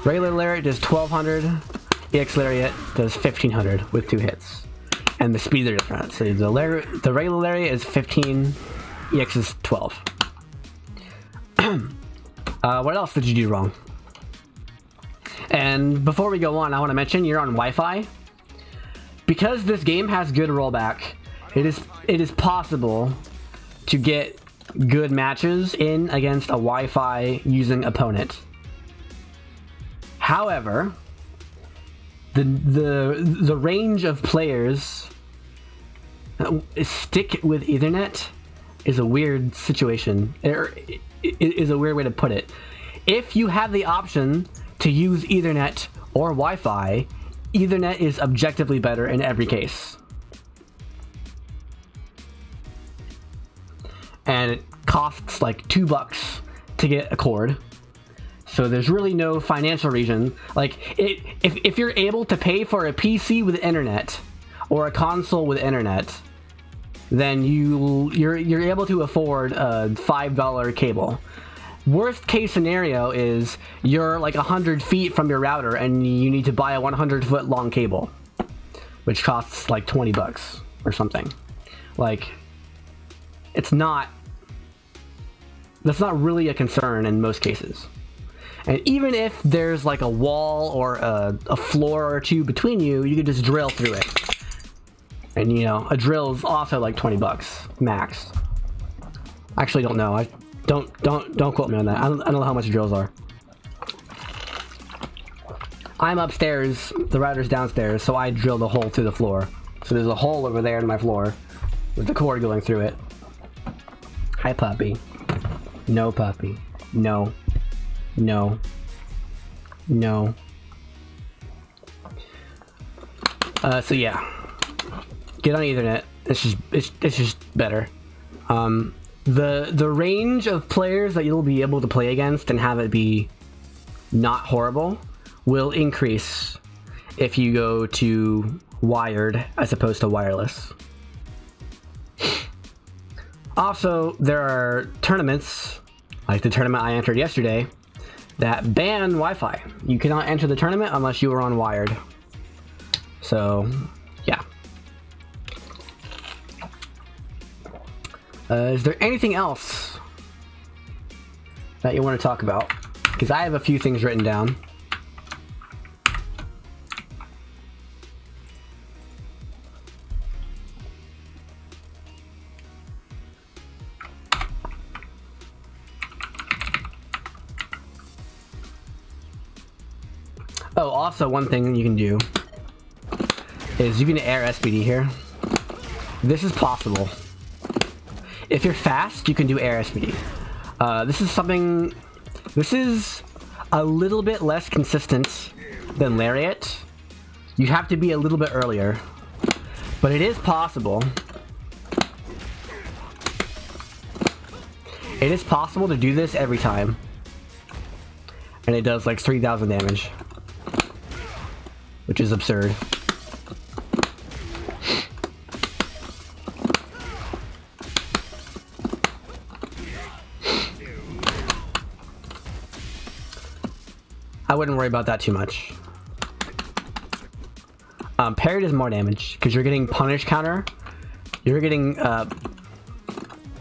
Regular Lariat does 1,200. EX Lariat does 1,500 with 2 hits. And the speeds are different. So the regular Lariat is 15, EX is 12. What else did you do wrong? And before we go on, I want to mention you're on Wi-Fi. Because this game has good rollback, it is possible to get good matches in against a Wi-Fi using opponent. However, the range of players stick with Ethernet is a weird situation. It is a weird way to put it. If you have the option to use Ethernet or Wi-Fi, Ethernet is objectively better in every case. And it costs like $2 to get a cord. So there's really no financial reason. Like, if you're able to pay for a PC with internet or a console with internet, then you're able to afford a $5 cable. Worst case scenario is you're like 100 feet from your router and you need to buy a 100-foot long cable, which costs like $20 or something. Like, that's not really a concern in most cases. And even if there's like a wall or a floor or two between you, you can just drill through it. And you know, a drill is also like $20 max. I actually don't know. Don't quote me on that. I don't know how much drills are. I'm upstairs, the router's downstairs, so I drilled a hole through the floor. So there's a hole over there in my floor with the cord going through it. Hi, puppy. No, puppy. No. No. No. So yeah. Get on Ethernet. It's just better. The range of players that you'll be able to play against and have it be not horrible will increase if you go to wired as opposed to wireless. Also, there are tournaments, like the tournament I entered yesterday, that ban Wi-Fi. You cannot enter the tournament unless you are on wired. So, yeah. Is there anything else that you want to talk about? because I have a few things written down. Oh, also one thing you can do is you can air SPD here. This is possible. If you're fast, you can do air SPD. This is a little bit less consistent than Lariat. You have to be a little bit earlier, but it is possible. It is possible to do this every time. And it does like 3,000 damage. Which is absurd. I wouldn't worry about that too much. Parry does more damage because you're getting punish counter. You're getting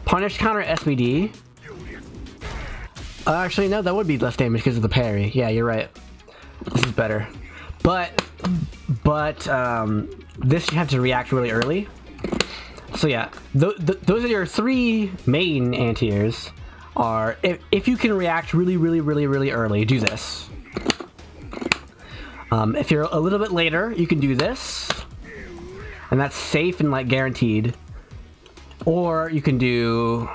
punish counter SBD. Actually, no, that would be less damage because of the parry. Yeah, you're right. This is better. But this you have to react really early. So yeah, those are your three main anti-airs. Are if you can react really early, do this. If you're a little bit later, you can do this, and that's safe and like guaranteed. Or you can do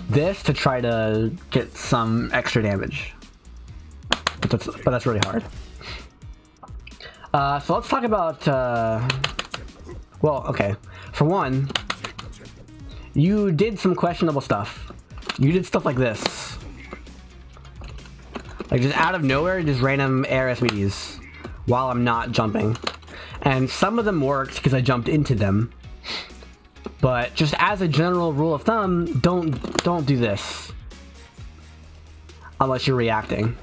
this to try to get some extra damage. But that's really hard. So let's talk about, well, okay. For one, you did some questionable stuff. You did stuff like this. Like just out of nowhere, just random air SBDs while I'm not jumping. And some of them worked because I jumped into them. But just as a general rule of thumb, don't do this. Unless you're reacting.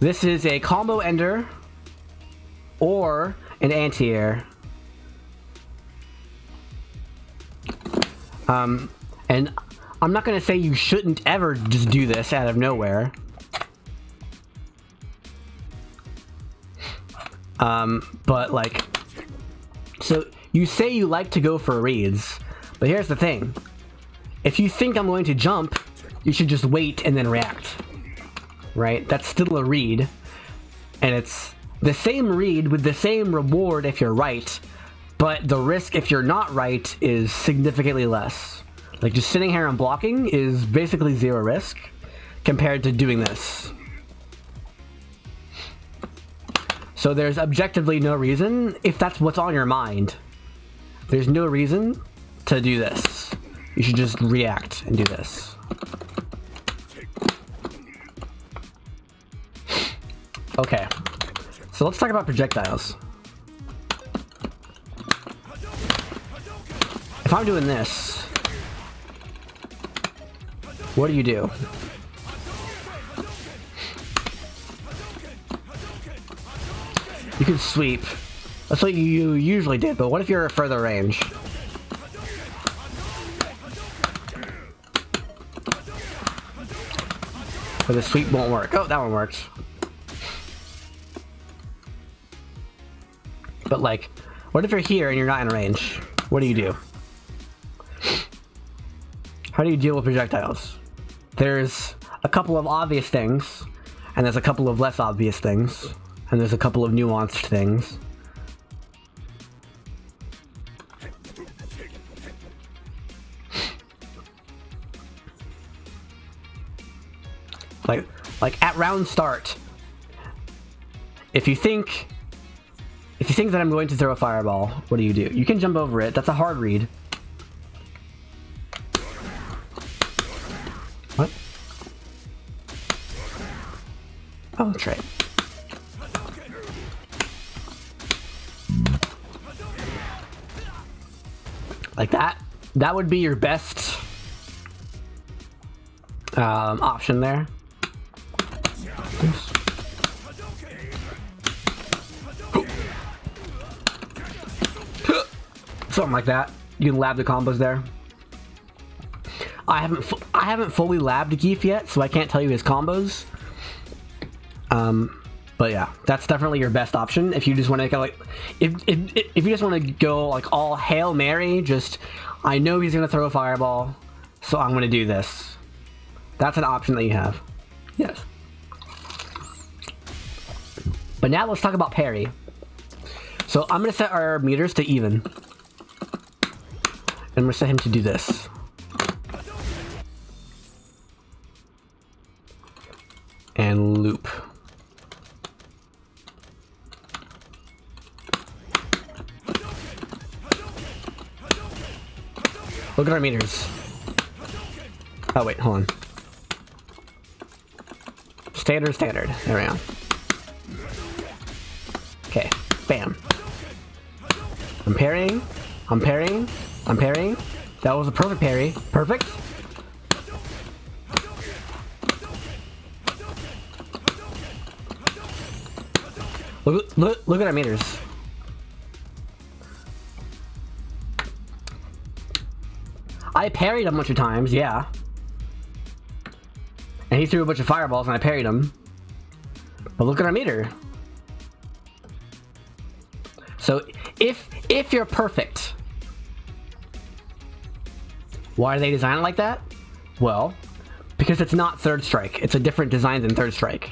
This is a combo ender or an anti-air. And I'm not gonna say you shouldn't ever just do this out of nowhere. But like, so you say you like to go for reads, but here's the thing. If you think I'm going to jump, you should just wait and then react. Right? That's still a read, and it's the same read with the same reward if you're right, but the risk if you're not right is significantly less. Like just sitting here and blocking is basically zero risk compared to doing this. So there's objectively no reason, if that's what's on your mind, there's no reason to do this. You should just react and do this. Okay, so let's talk about projectiles. If I'm doing this, what do you do? You can sweep. That's what you usually did, but what if you're at further range? But the sweep won't work. Oh, that one works. But like, what if you're here and you're not in range? What do you do? How do you deal with projectiles? There's a couple of obvious things, and there's a couple of less obvious things, and there's a couple of nuanced things. Like at round start, if you think that I'm going to throw a fireball, what do? You can jump over it. That's a hard read. What? Oh, that's right. Like that. That would be your best option there. Oops. Something like that. You can lab the combos there. I haven't fully labbed Zangief yet, so I can't tell you his combos. But yeah, that's definitely your best option if you just want to go like, if you just want to go like all Hail Mary, just I know he's gonna throw a fireball, so I'm gonna do this. That's an option that you have. Yes. But now let's talk about parry. So I'm gonna set our meters to even. And I'm gonna set him to do this. And loop. Look at our meters. Oh wait, hold on. Standard. There we go. Okay, bam. I'm parrying. That was a perfect parry. Perfect. Look at our meters. I parried a bunch of times, yeah. And he threw a bunch of fireballs and I parried him. But look at our meter. So if you're perfect, why do they design it like that? Well, because it's not Third Strike. It's a different design than Third Strike.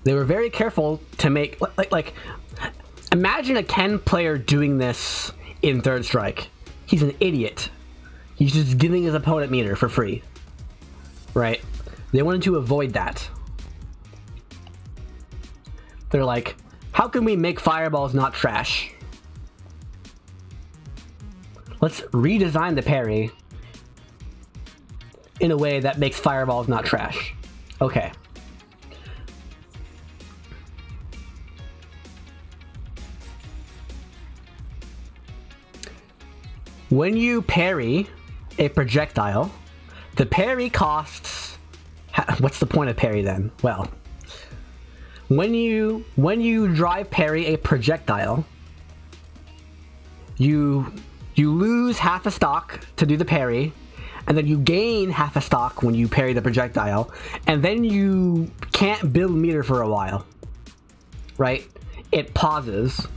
They were very careful to make like imagine a Ken player doing this in Third Strike. He's an idiot. He's just giving his opponent meter for free. Right? They wanted to avoid that. They're like, how can we make fireballs not trash? Let's redesign the parry in a way that makes fireballs not trash. Okay. When you parry a projectile, the parry costs... What's the point of parry then? Well, when you drive parry a projectile, you lose half a stock to do the parry, and then you gain half a stock when you parry the projectile, and then you can't build meter for a while. Right? It pauses.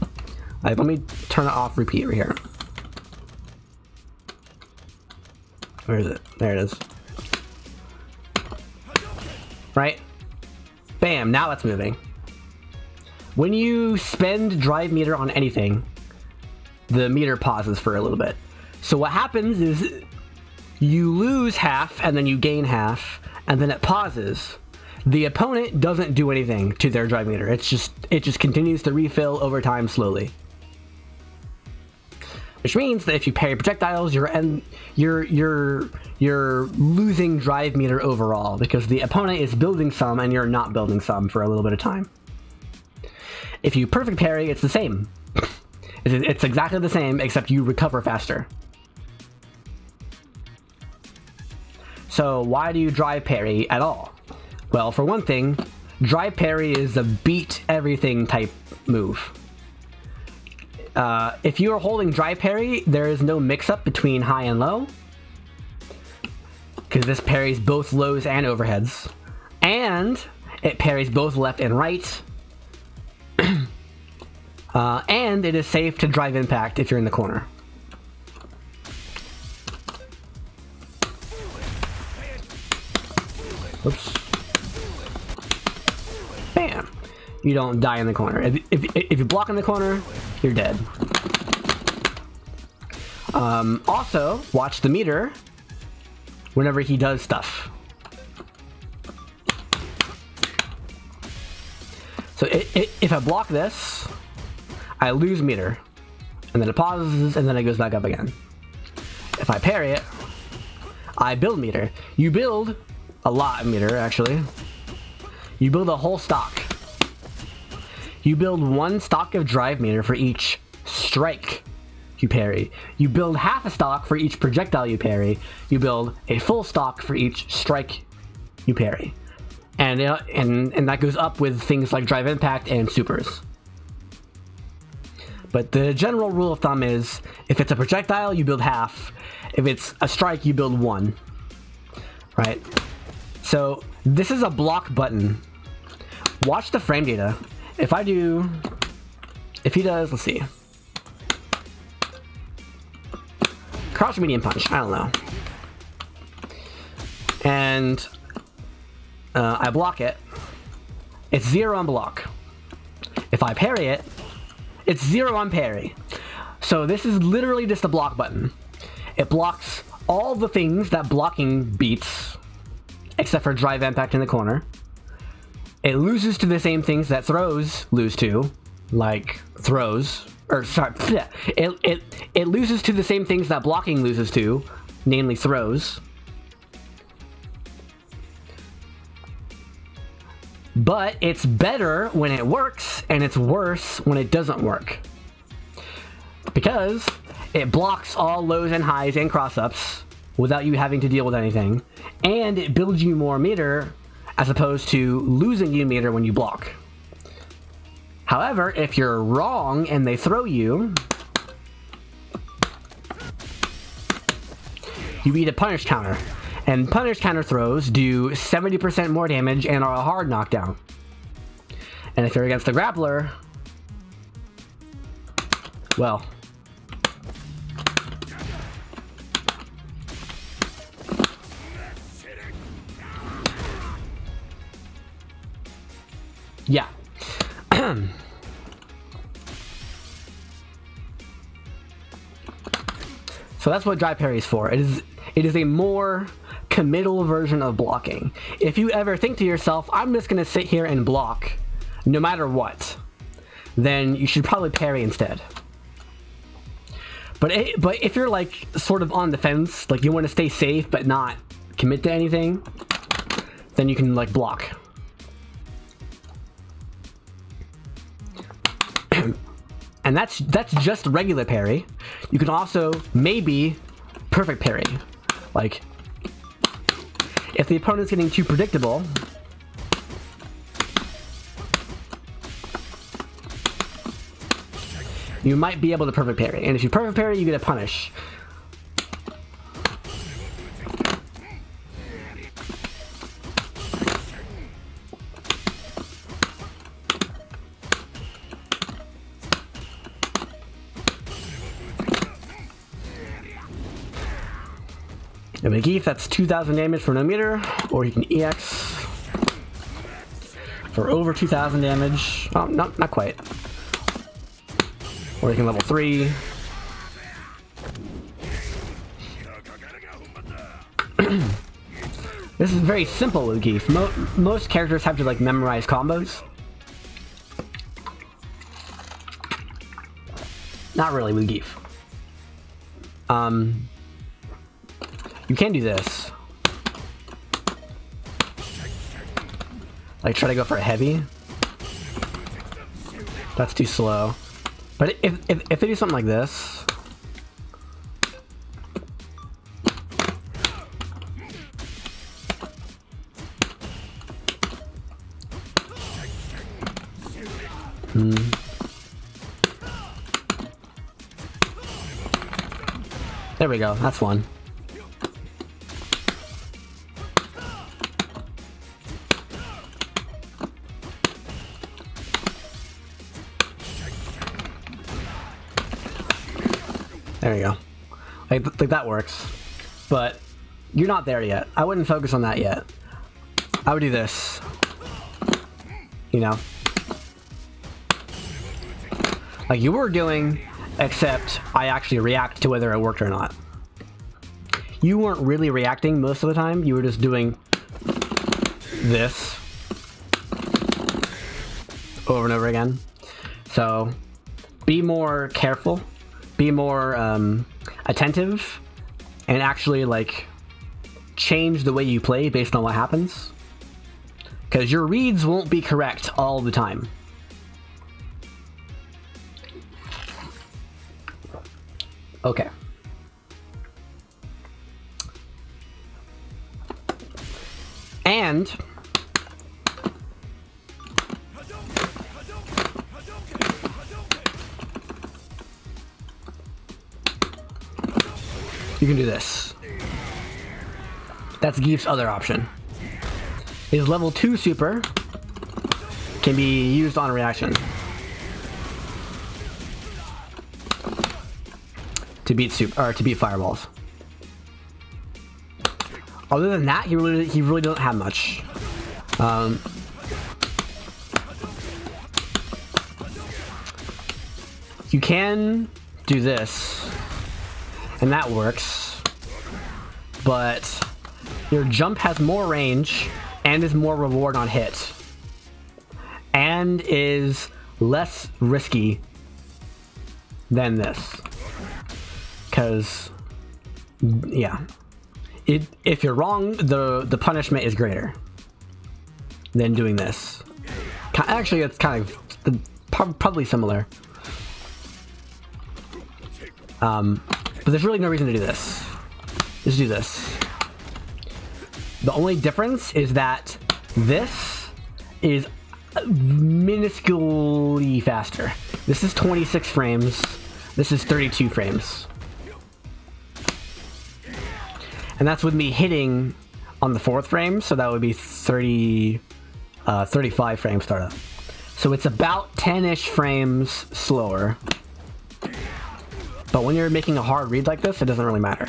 Let me turn it off, repeat right here. Where is it? There it is. Right? Bam, now it's moving. When you spend drive meter on anything, the meter pauses for a little bit. So what happens is you lose half and then you gain half and then it pauses. The opponent doesn't do anything to their drive meter. It just continues to refill over time slowly. Which means that if you parry projectiles, you're losing drive meter overall because the opponent is building some and you're not building some for a little bit of time. If you perfect parry, it's the same. It's exactly the same, except you recover faster. So why do you drive parry at all? Well, for one thing, drive parry is a beat everything type move. If you are holding drive parry, there is no mix-up between high and low, because this parries both lows and overheads, and it parries both left and right, and it is safe to drive impact if you're in the corner. Oops. Bam! You don't die in the corner. If you block in the corner, you're dead. Also, watch the meter whenever he does stuff. So if I block this, I lose meter, and then it pauses, and then it goes back up again. If I parry it, I build meter. You build a lot of meter, actually. You build a whole stock. You build one stock of drive meter for each strike you parry. You build half a stock for each projectile you parry. You build a full stock for each strike you parry. And that goes up with things like drive impact and supers. But the general rule of thumb is, if it's a projectile, you build half. If it's a strike, you build 1. Right? So, this is a block button. Watch the frame data. If he does, let's see. Crouch medium punch, I don't know. And I block it. It's 0 on block. If I parry it, it's 0 on parry. So this is literally just a block button. It blocks all the things that blocking beats, except for drive impact in the corner. It loses to the same things that throws lose to, like throws, or sorry, it loses to the same things that blocking loses to, namely throws. But it's better when it works, and it's worse when it doesn't work. Because it blocks all lows and highs and cross-ups without you having to deal with anything, and it builds you more meter as opposed to losing you meter when you block. However, if you're wrong and they throw you, you eat a punish counter. And punish counter throws do 70% more damage and are a hard knockdown. And if you're against the grappler, well, yeah. So that's what drive parry is for. It is a more committal version of blocking. If you ever think to yourself, I'm just gonna sit here and block no matter what, then you should probably parry instead. But if you're like sort of on the fence, like you want to stay safe but not commit to anything, then you can like block. And that's just regular parry. You can also maybe perfect parry. Like, if the opponent's getting too predictable, you might be able to perfect parry. And if you perfect parry, you get a punish. And Zangief, that's 2,000 damage for no meter, or you can EX for over 2,000 damage. Oh, no, not quite. Or you can level 3. This is very simple with Zangief. Most characters have to like memorize combos. Not really with Zangief. You can do this. Like try to go for a heavy. That's too slow. But if they do something like this. There we go, that's one. There you go. Like that works. But you're not there yet. I wouldn't focus on that yet. I would do this. You know? Like you were doing, except I actually react to whether it worked or not. You weren't really reacting most of the time. You were just doing this over and over again. So be more careful. Be more attentive and actually like change the way you play based on what happens, because your reads won't be correct all the time. Okay. And you can do this. That's Zangief's other option. His level 2 super can be used on a reaction to beat fireballs. Other than that, he really doesn't have much. You can do this, and that works, but your jump has more range and is more reward on hit, and is less risky than this. Because, yeah, if you're wrong, the punishment is greater than doing this. Actually, it's kind of probably similar. But there's really no reason to do this. Just do this. The only difference is that this is minusculely faster. This is 26 frames. This is 32 frames. And that's with me hitting on the 4th frame, so that would be 35 frame startup. So it's about 10-ish frames slower. But when you're making a hard read like this, it doesn't really matter.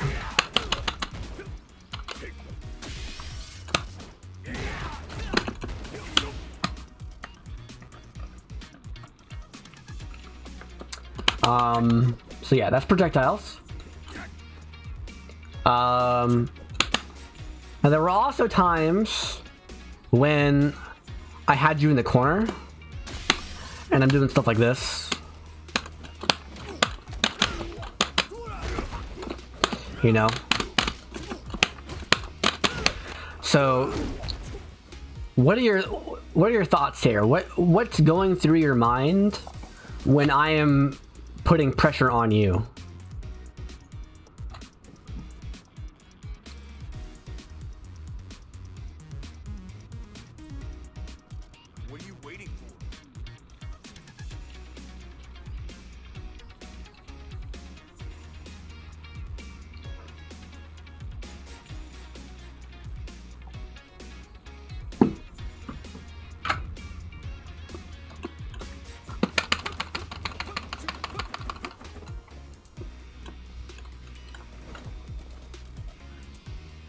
So yeah, that's projectiles. Now there were also times when I had you in the corner and I'm doing stuff like this. You know? So what are your thoughts here? What's going through your mind when I am putting pressure on you? What are you waiting for?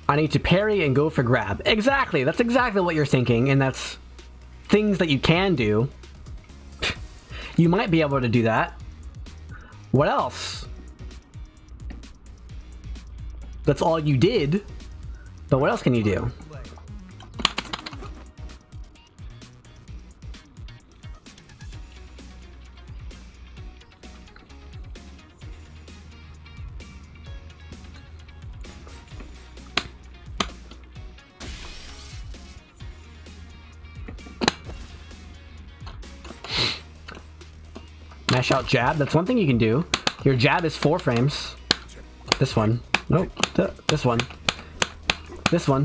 I need to parry and go for grab. Exactly, that's exactly what you're thinking, and that's things that you can do. You might be able to do that. What else? That's all you did, but what else can you do? Mash out jab, that's one thing you can do. Your jab is 4 frames. This one. Nope. This one. This one.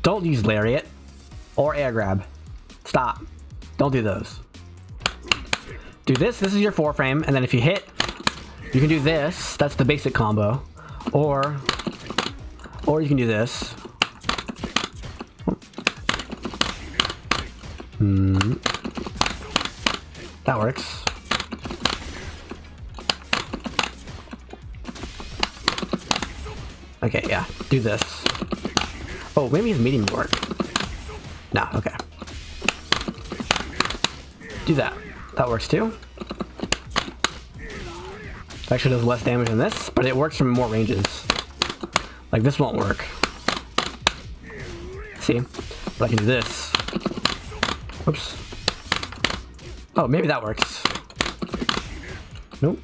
Don't use lariat or air grab. Stop. Don't do those. Do this. This is your 4 frame, and then if you hit, you can do this. That's the basic combo. Or you can do this. That works. Okay, yeah, do this. Oh, maybe his medium will work. No, okay. Do that. That works too. It actually does less damage than this, but it works from more ranges. Like this won't work. See? But I can do this. Oops. Oh, maybe that works. Nope.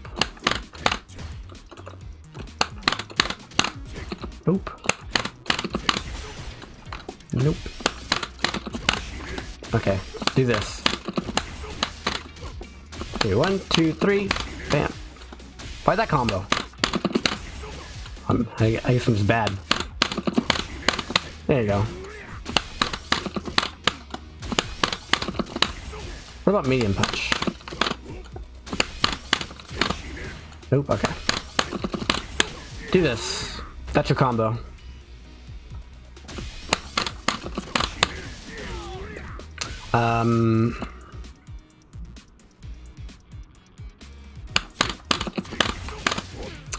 Nope. Nope. Okay, do this. Okay, 1, 2, 3, bam. Why'd that combo? I guess I'm just bad. There you go. What about medium punch? Nope, okay. Do this. That's your combo.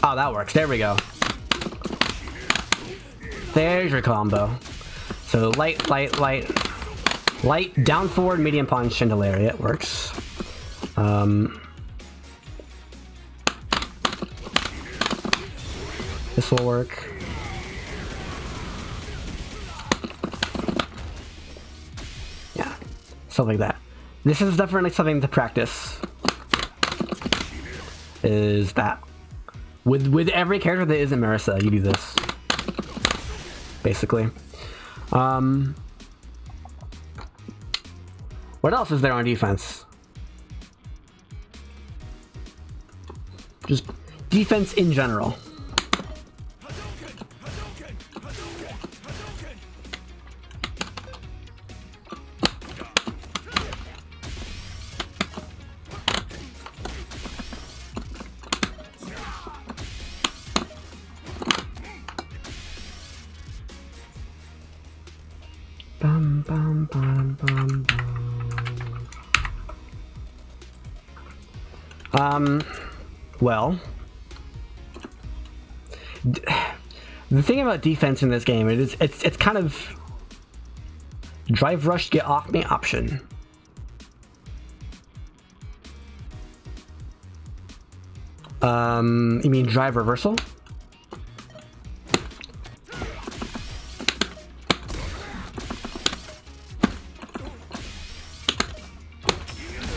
Oh, that works. There we go. There's your combo. So light, light, light, light, down forward, medium punch, into lariat works. This will work. Yeah, stuff like that. This is definitely something to practice. Is that with every character that isn't Marisa, you do this. Basically. What else is there on defense? Just defense in general. Bum, bum, bum, bum, bum. Well, the thing about defense in this game is it's kind of drive rush, get off me option. You mean drive reversal?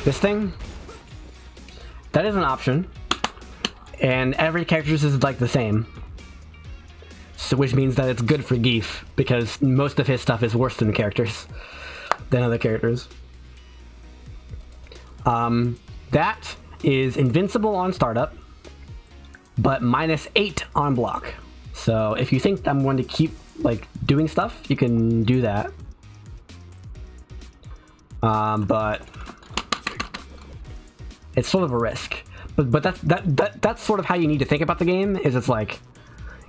This thing? That is an option. And every character's is like the same. So which means that it's good for Geef, because most of his stuff is worse than other characters. That is invincible on startup, but -8 on block. So if you think I'm going to keep like doing stuff, you can do that. But it's sort of a risk. But that's sort of how you need to think about the game. Is it's like,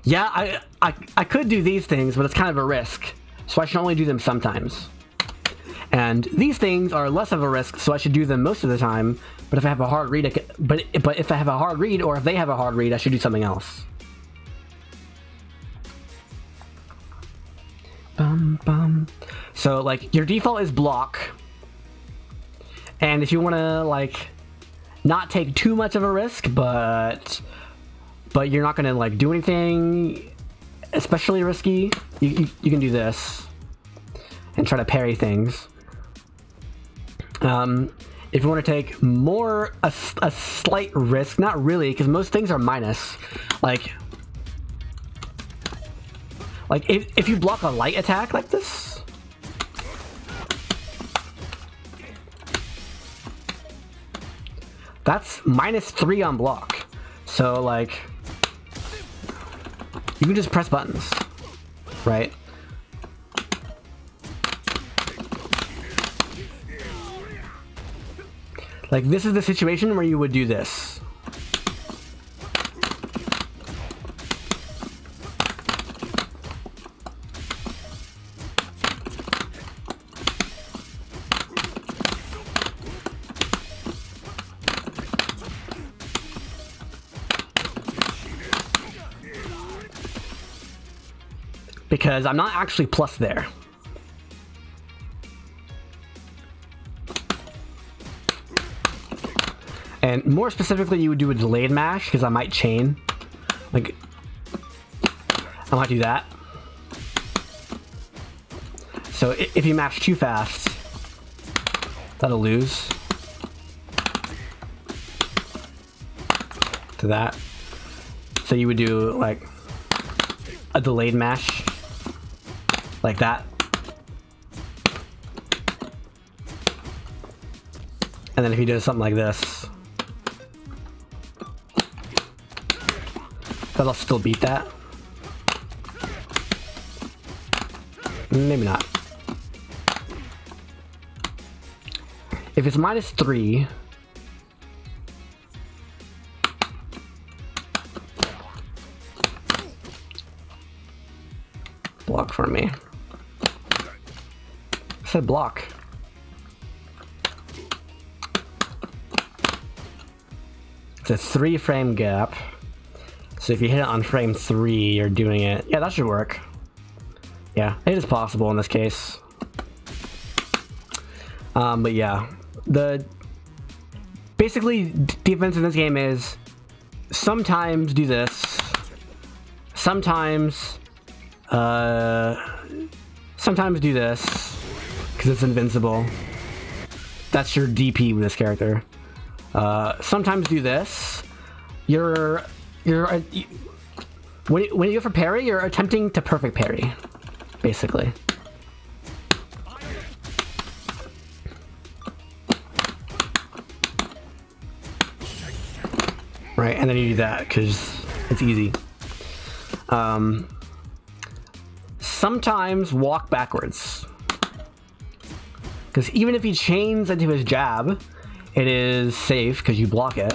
yeah, I could do these things, but it's kind of a risk, so I should only do them sometimes. And these things are less of a risk, so I should do them most of the time. But if I have a hard read, but if I have a hard read, or if they have a hard read, I should do something else. Bum, bum. So like your default is block, and if you want to like not take too much of a risk, but you're not gonna like do anything especially risky, you can do this and try to parry things. If you want to take a slight risk, not really, because most things are minus. Like if you block a light attack like this, that's -3 on block. So like you can just press buttons, right? Like this is the situation where you would do this. Because I'm not actually plus there. And more specifically, you would do a delayed mash, because I might chain. Like, I might do that. So if you mash too fast, that'll lose. To that. So you would do, like, a delayed mash. Like that. And then if you do something like this, that'll still beat that. Maybe not. If it's -3, for me. I said block. It's a 3-frame gap. So if you hit it on frame 3, you're doing it. Yeah, that should work. Yeah, it is possible in this case. But yeah, basically defense in this game is sometimes do this, sometimes do this because it's invincible. That's your DP with this character. Sometimes do this. When you go for parry, you're attempting to perfect parry, basically. Right, and then you do that because it's easy. Sometimes walk backwards, because even if he chains into his jab, it is safe because you block it.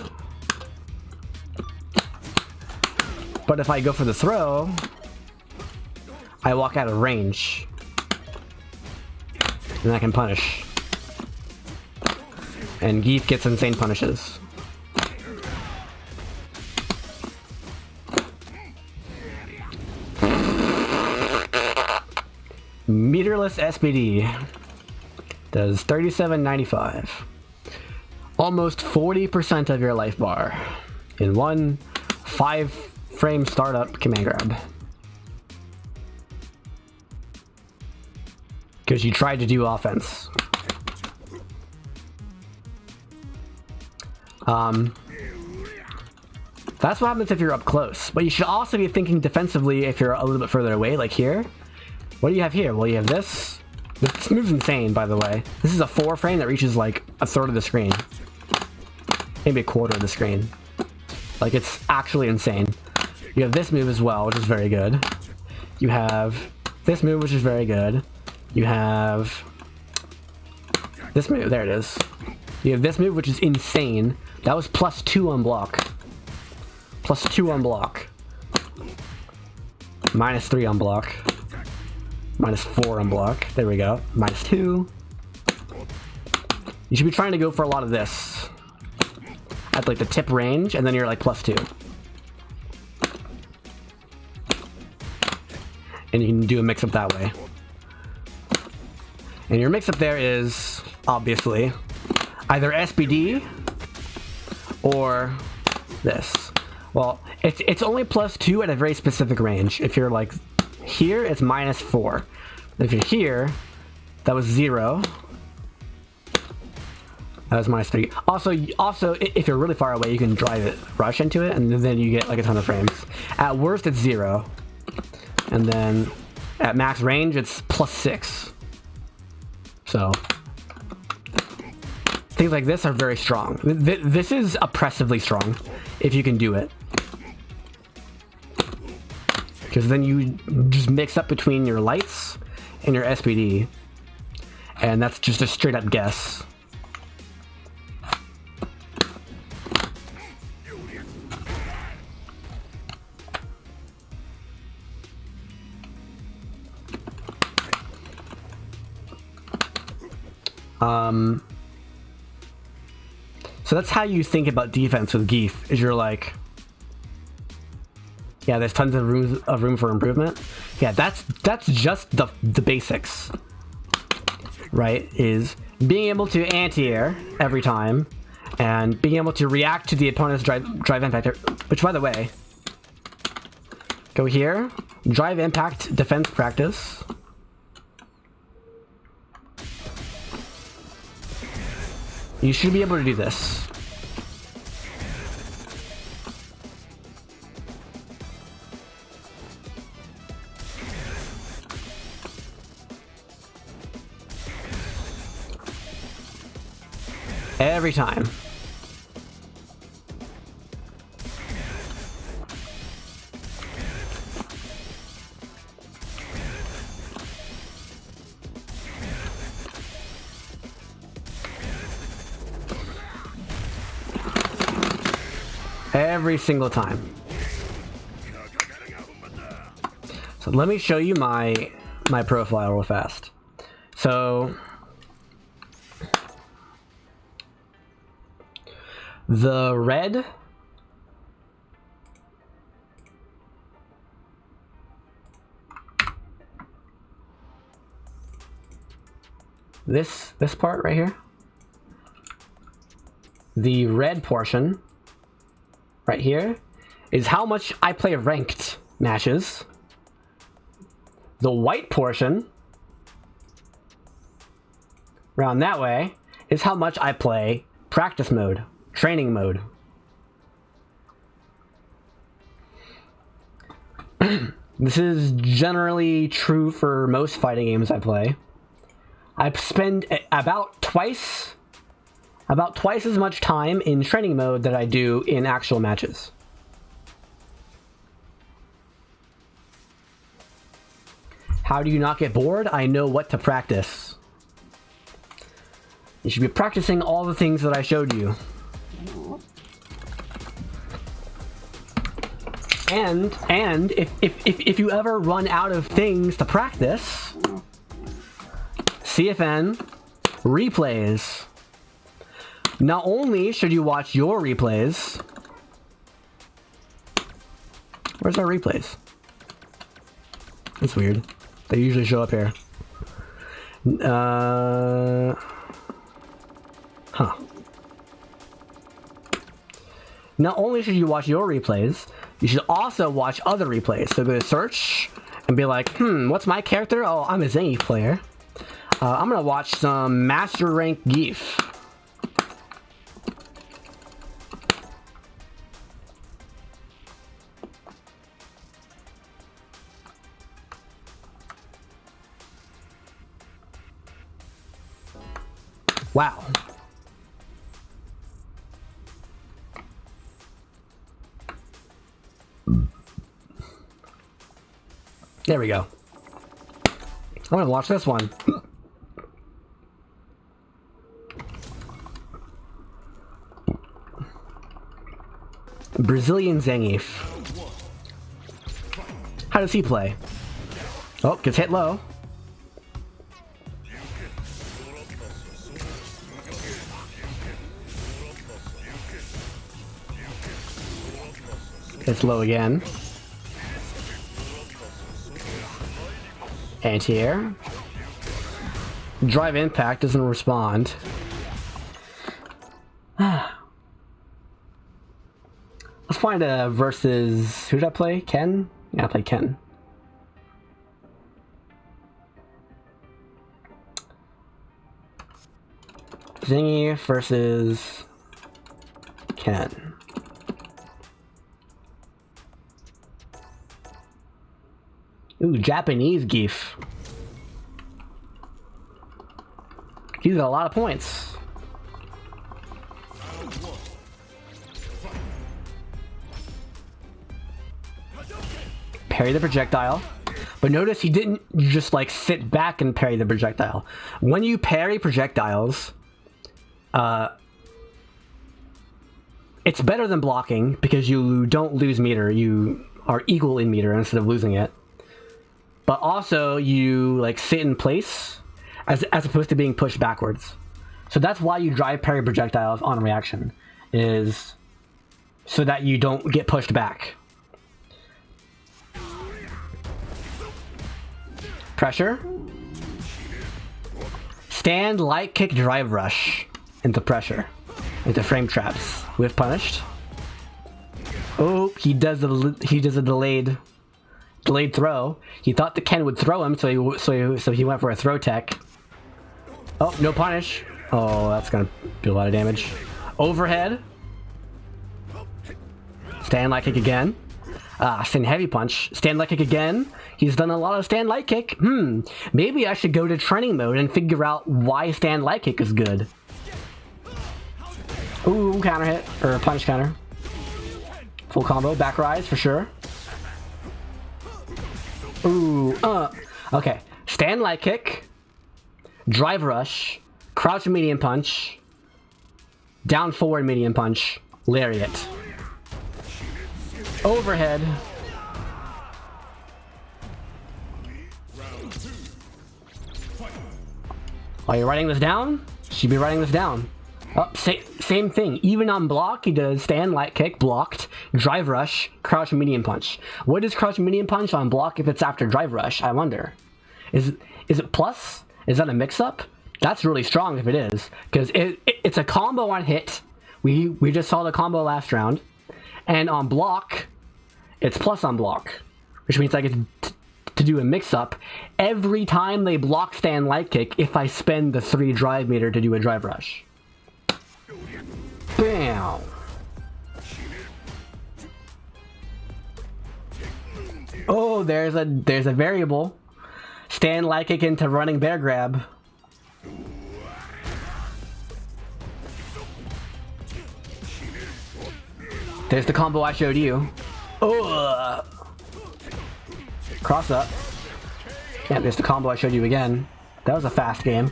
But if I go for the throw, I walk out of range, and I can punish. And Zangief gets insane punishes. Meterless SPD does 37.95. Almost 40% of your life bar in one 5-frame startup command grab. Because you tried to do offense. That's what happens if you're up close. But you should also be thinking defensively if you're a little bit further away, like here. What do you have here? Well, you have this. This move's insane, by the way. This is a 4-frame that reaches like a third of the screen. Maybe a quarter of the screen. Like, it's actually insane. You have this move as well, which is very good. You have this move, which is very good. You have this move. There it is. You have this move, which is insane. That was +2 on block. +2 on block. -3 on block. -4 on block. There we go. -2. You should be trying to go for a lot of this at like the tip range, and then you're like +2. And you can do a mix-up that way. And your mix-up there is, obviously, either SPD or this. Well, it's only +2 at a very specific range. If you're like here, it's -4. If you're here, that was 0. That was -3. Also, if you're really far away, you can drive it, rush into it, and then you get like a ton of frames. At worst, it's 0. And then at max range, it's +6. So things like this are very strong. This is oppressively strong if you can do it. Because then you just mix up between your lights and your SPD. And that's just a straight up guess. So that's how you think about defense with Zangief, is you're like, yeah, there's tons of room for improvement. Yeah, that's just the basics, right? Is being able to anti-air every time, and being able to react to the opponent's drive impact. Which, by the way, go here, drive impact defense practice. You should be able to do this. Every time. Every single time. So let me show you my my profile real fast. So the red this part right here, the red portion right here is how much I play ranked matches. The white portion around that way is how much I play practice mode, training mode. This is generally true for most fighting games I play. I spend about twice as much time in training mode that I do in actual matches. How do you not get bored? I know what to practice. You should be practicing all the things that I showed you. And if you ever run out of things to practice, CFN replays. Not only should you watch your replays. Where's our replays? That's weird. They usually show up here. Huh. Not only should you watch your replays, you should also watch other replays. So go to search and be like, what's my character? Oh, I'm a Zangief player. I'm gonna watch some Master Rank Geef. Wow. There we go. I'm gonna watch this one. Brazilian Zangief. How does he play? Oh, gets hit low. It's low again. Anti-air. Drive impact doesn't respond. Let's find a versus... Who did I play? Ken? Yeah, I played Ken. Zangief versus Ken. Ooh, Japanese Geef. He's got a lot of points. Parry the projectile. But notice he didn't just like sit back and parry the projectile. When you parry projectiles, it's better than blocking because you don't lose meter. You are equal in meter instead of losing it. But also you like sit in place as opposed to being pushed backwards. So that's why you drive parry projectiles on reaction, is so that you don't get pushed back. Pressure. Stand, light kick, drive rush into pressure, into frame traps. With punished. Oh, he does a delayed throw. He thought the Ken would throw him, so he went for a throw tech. Oh, no punish. Oh, that's gonna do a lot of damage. Overhead. Stand light kick again. Stand heavy punch. Stand light kick again. He's done a lot of stand light kick. Maybe I should go to training mode and figure out why stand light kick is good. Ooh, counter hit, or punish counter. Full combo, back rise for sure. Ooh, okay. Stand light kick, drive rush, crouch medium punch, down forward medium punch, lariat. Overhead. Round 2. Are you writing this down? Should be writing this down. Oh, same thing. Even on block, he does stand, light kick, blocked, drive rush, crouch, medium punch. What is crouch, medium punch on block if it's after drive rush? I wonder. Is it plus? Is that a mix-up? That's really strong if it is, because it's a combo on hit. We just saw the combo last round, and on block, it's plus on block, which means I get to do a mix-up every time they block, stand, light kick if I spend the 3 drive meter to do a drive rush. Bam! Oh, there's a variable. Stand, light kick into running bear grab. There's the combo I showed you. Oh! Cross up. Yeah, there's the combo I showed you again. That was a fast game.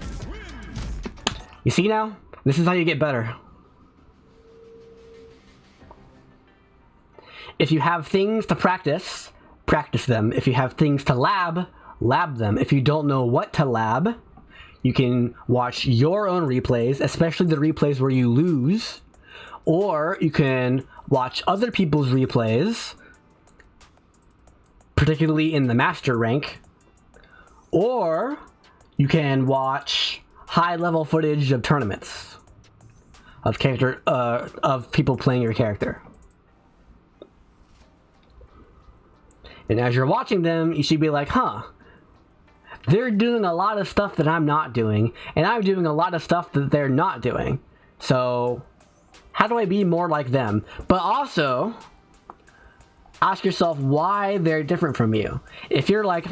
You see now? This is how you get better. If you have things to practice, practice them. If you have things to lab, lab them. If you don't know what to lab, you can watch your own replays, especially the replays where you lose, or you can watch other people's replays, particularly in the master rank, or you can watch high-level footage of tournaments of people playing your character. And as you're watching them, you should be like, huh, they're doing a lot of stuff that I'm not doing, and I'm doing a lot of stuff that they're not doing. So how do I be more like them? But also ask yourself why they're different from you. If you're like,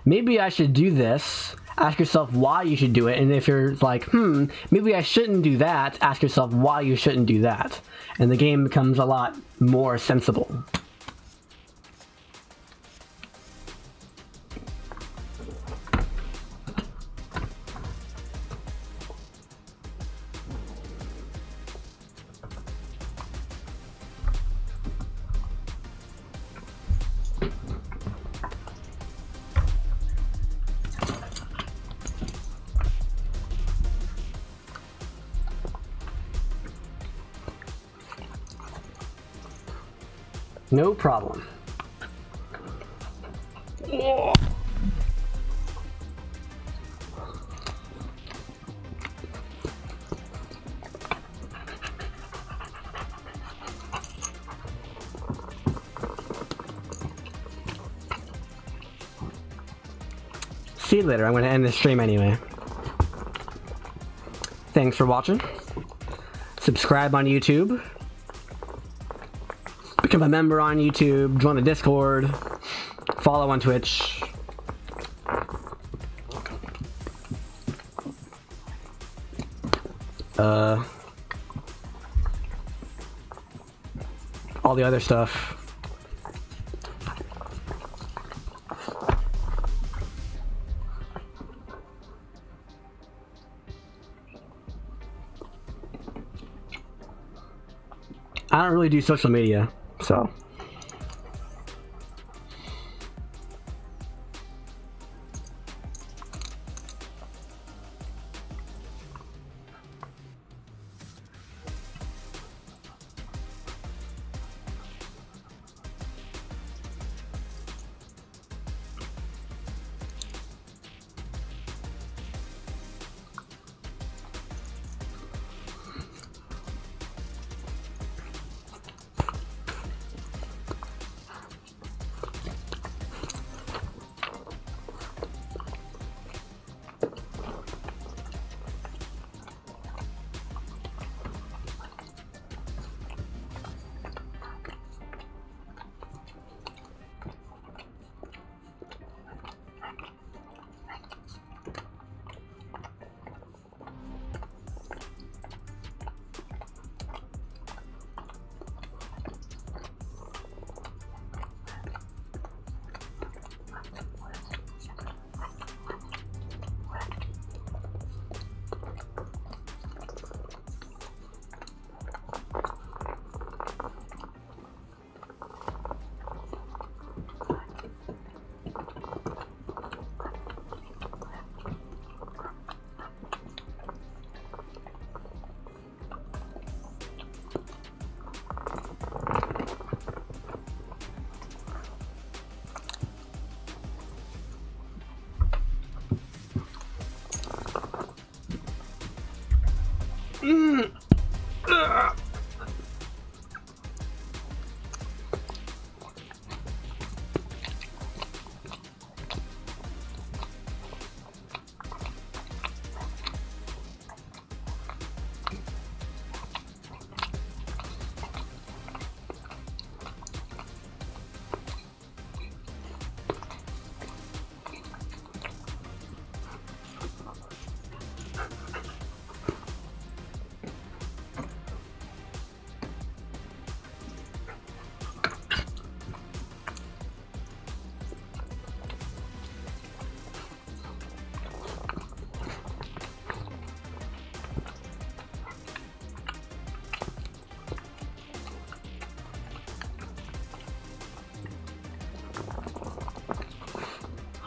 maybe I should do this, ask yourself why you should do it. And if you're like, maybe I shouldn't do that, ask yourself why you shouldn't do that. And the game becomes a lot more sensible. No problem. See you later. I'm going to end the stream anyway. Thanks for watching. Subscribe on YouTube. Become a member on YouTube, join the Discord, follow on Twitch. All the other stuff. I don't really do social media, so.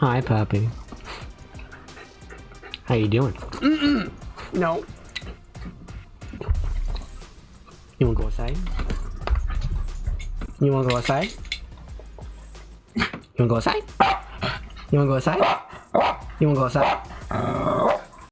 Hi, puppy. How you doing? No. You wanna go outside? You wanna go outside? You wanna go outside? You wanna go outside? You wanna go outside?